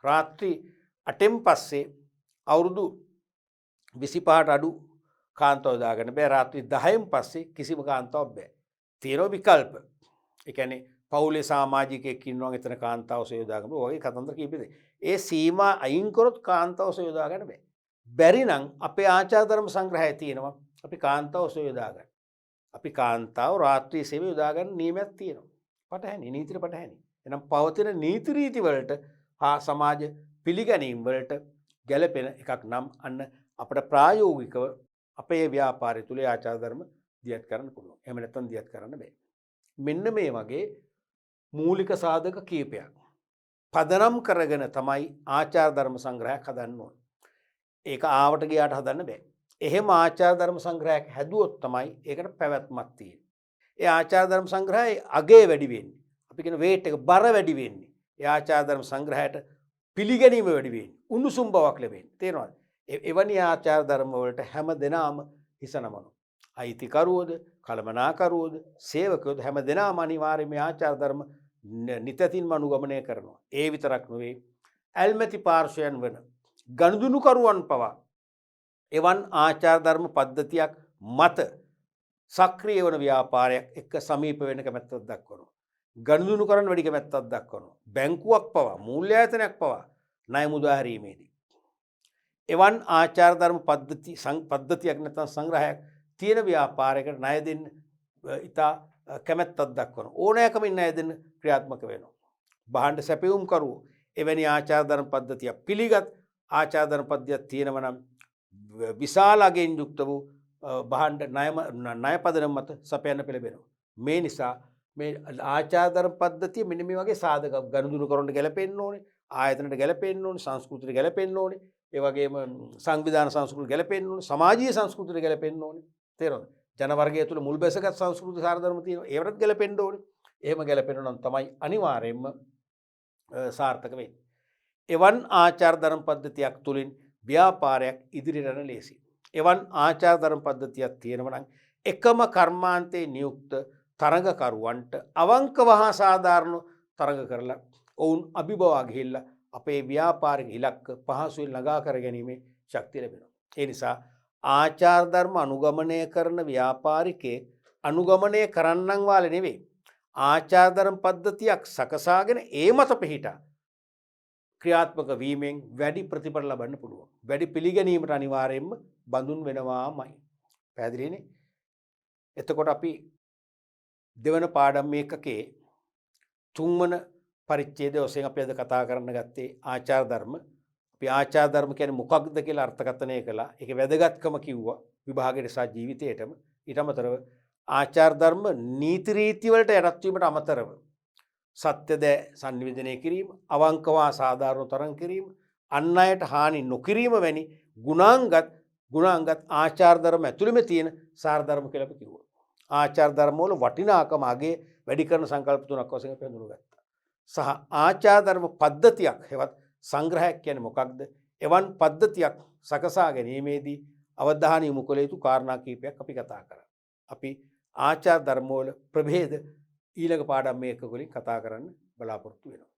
රාත්‍රී 8න් පස්සේ අවුරුදු 25ට අඩු කාන්තාව යොදාගන්න බෑ. රාත්‍රී 10න් පස්සේ කිසිම කාන්තාවක් බෑ. තියෙනවා විකල්ප. ඒ කියන්නේ පවුලේ සමාජිකයෙක් ඉන්නවා එතන කාන්තාව යොදාගන්න ඔයගේ කතන්දර කීපෙද. ඒ සීමා අයින් කරොත් කාන්තාව යොදාගන්න බෑ. බැරි නම් අපේ ආචාර ධර්ම සංග්‍රහය තියෙනවා. අපි කාන්තාව යොදාගන්න. අපි කාන්තාව රාත්‍රී සේවය යොදාගන්න නියමයක් තියෙනවා. පටහැනි නීතියට පටහැනි. එනම් පවතින නීති රීති වලට හා සමාජ පිළිගැනීම් වලට ගැළපෙන එකක් නම් අන්න අපිට ප්‍රායෝගිකව අපේ ව්‍යාපාරය තුල ආචාර ධර්ම දියත් කරන්න පුළුවන්. එහෙම නැත්නම් දියත් කරන්න බෑ. මෙන්න මේ වගේ මූලික සාධක කීපයක් පදනම් කරගෙන තමයි ආචාර ධර්ම සංග්‍රහයක් හදන්න ඕනේ. ඒක ආවට ගියාට හදන්න බෑ. එහෙම ආචාර ධර්ම සංග්‍රහයක් හැදුවොත් තමයි ඒකට පැවැත්මක් තියෙන්නේ. ඒ ආචාර ධර්ම සංග්‍රහයේ අගය වැඩි වෙන්නේ. අපි කියන වේට් එක බර වැඩි වෙන්නේ. ඒ ආචාර ධර්ම සංග්‍රහයට පිළිගැනීම වැඩි වෙන්නේ. උණුසුම් බවක් ලැබෙන්නේ. තේරෙනවද? එවැනි ආචාර ධර්ම වලට හැම දෙනාම හිස නමනවා. අයිතිකරුවෝද, කළමනාකරුවෝද, සේවකයෝද හැම දෙනාම අනිවාර්යයෙන් මේ ආචාර ධර්ම නිතතින්ම අනුගමනය කරනවා. ඒ විතරක් නෙවෙයි ඇල්මැති පාර්ශ්වයන් වන ගනුදෙනුකරුවන් පවා එවන් ආචාර ධර්ම පද්ධතියක් මත සක්‍රිය වන ව්‍යාපාරයක් එක්ක සමීප වෙන කැමැත්තක් දක්වනවා. ගනුදෙනු කරන්න වැඩි කැමැත්තක් දක්වනවා. බැංකුවක් පවා, මූල්‍ය ආයතනයක් පවා ණය මුදා හැරීමේදී එවන් ආචාර ධර්ම පද්ධතියක් නැත්නම් සංග්‍රහයක් තියෙන ව්‍යාපාරයකට ණය දෙන්න ඉතා කැමැත්තක් දක්වනවා. ඕනෑකමින් ණය දෙන්න ක්‍රියාත්මක වෙනවා. භාණ්ඩ සැපයුම් කරුවෝ එවැනි ආචාර ධර්ම පද්ධතියක් පිළිගත් ආචාර ධර්ම පද්ධතියක් තියෙනවා නම් විශාල අගෙන් යුක්ත වූ භාණ්ඩ ණය පදනම මත සපයන්න පෙළඹෙනවා. මේ නිසා මේ ආචාර ධර්ම පද්ධතිය මෙන්න මේ වගේ සාධක ගනුදෙනු කරන්න ගැලපෙන්න ඕනේ, ආයතනට ගැලපෙන්න ඕනේ, සංස්කෘතියට ගැලපෙන්න ඕනේ, ඒ වගේම සංවිධාන සංස්කෘතියට ගැලපෙන්න ඕනේ, සමාජීය සංස්කෘතියට ගැලපෙන්න ඕනේ. තේරෙනවද? ජන වර්ගය තුළ මුල් බැසගත් සංස්කෘතික සාරධර්ම තියෙනවා. ඒවටත් ගැලපෙන්න ඕනේ. එහෙම ගැලපෙන්න නම් තමයි අනිවාර්යයෙන්ම සාර්ථක වෙන්නේ. එවන් ආචාර ධර්ම පද්ධතියක් තුලින් ව්‍යාපාරයක් ඉදිරියට යන ලේසි. එවන් ආචාර ධර්ම පද්ධතියක් තියෙනවා නම් එකම කර්මාන්තයේ නියුක්ත තරඟකරුවන්ට අවංකව හා සාධාරණ තරඟ කරලා ඔවුන් අභිබවා ගිහිල්ලා අපේ ව්‍යාපාරික ඉලක්ක පහසුවෙන් ළඟා කර ගැනීමේ ශක්තිය ලැබෙනවා. ඒ නිසා ආචාර ධර්ම අනුගමනය කරන ව්‍යාපාරිකේ අනුගමනය කරන්නන් වාලේ නෙවෙයි. ආචාර ධර්ම පද්ධතියක් සකසාගෙන ඒ මත පිහිටා ක්‍රියාත්මක වීමෙන් වැඩි ප්‍රතිඵල ලබන්න පුළුවන්. වැඩි පිළිගැනීමට අනිවාර්යයෙන්ම බඳුන් වෙනවාමයි. පැහැදිලිනේ? එතකොට අපි දෙවන පාඩම් මේකකේ තුන්වන පරිච්ඡේදය ඔස්සේ අපි අද කතා කරන්න ගත්තේ ආචාර ධර්ම. අපි ආචාර ධර්ම කියන්නේ මොකක්ද කියලා අර්ථකථනය කළා. ඒකේ වැදගත්කම කිව්වා විභාගයට සහ ජීවිතයටම. ඊට අමතරව ආචාර ධර්ම නීති රීති වලට යටත් වීමට අමතරව සත්‍යද සංනිවේදනය කිරීම, අවංකව සාධාරණ තරම් කිරීම, අන් අයට හානි නොකිරීම වැනි ගුණාංගත් ආචාර ධර්ම ඇතුළෙම තියෙන සාර ධර්ම කියලා අපි කිව්වා. ආචාර ධර්ම වල වටිනාකම අගේ වැඩි කරන සංකල්ප තුනක් වශයෙන් අපි හඳුනගත්තා. සහ ආචාර ධර්ම පද්ධතියක් හෙවත් සංග්‍රහයක් කියන්නේ මොකක්ද? එවන් පද්ධතියක් සකසා ගැනීමේදී අවධානය යොමු කළ යුතු කාරණා කීපයක් අපි කතා කරා. අපි ආචාර ධර්ම වල ප්‍රභේද ඊළඟ පාඩම් මේක වලින් කතා කරන්න බලාපොරොත්තු වෙනවා.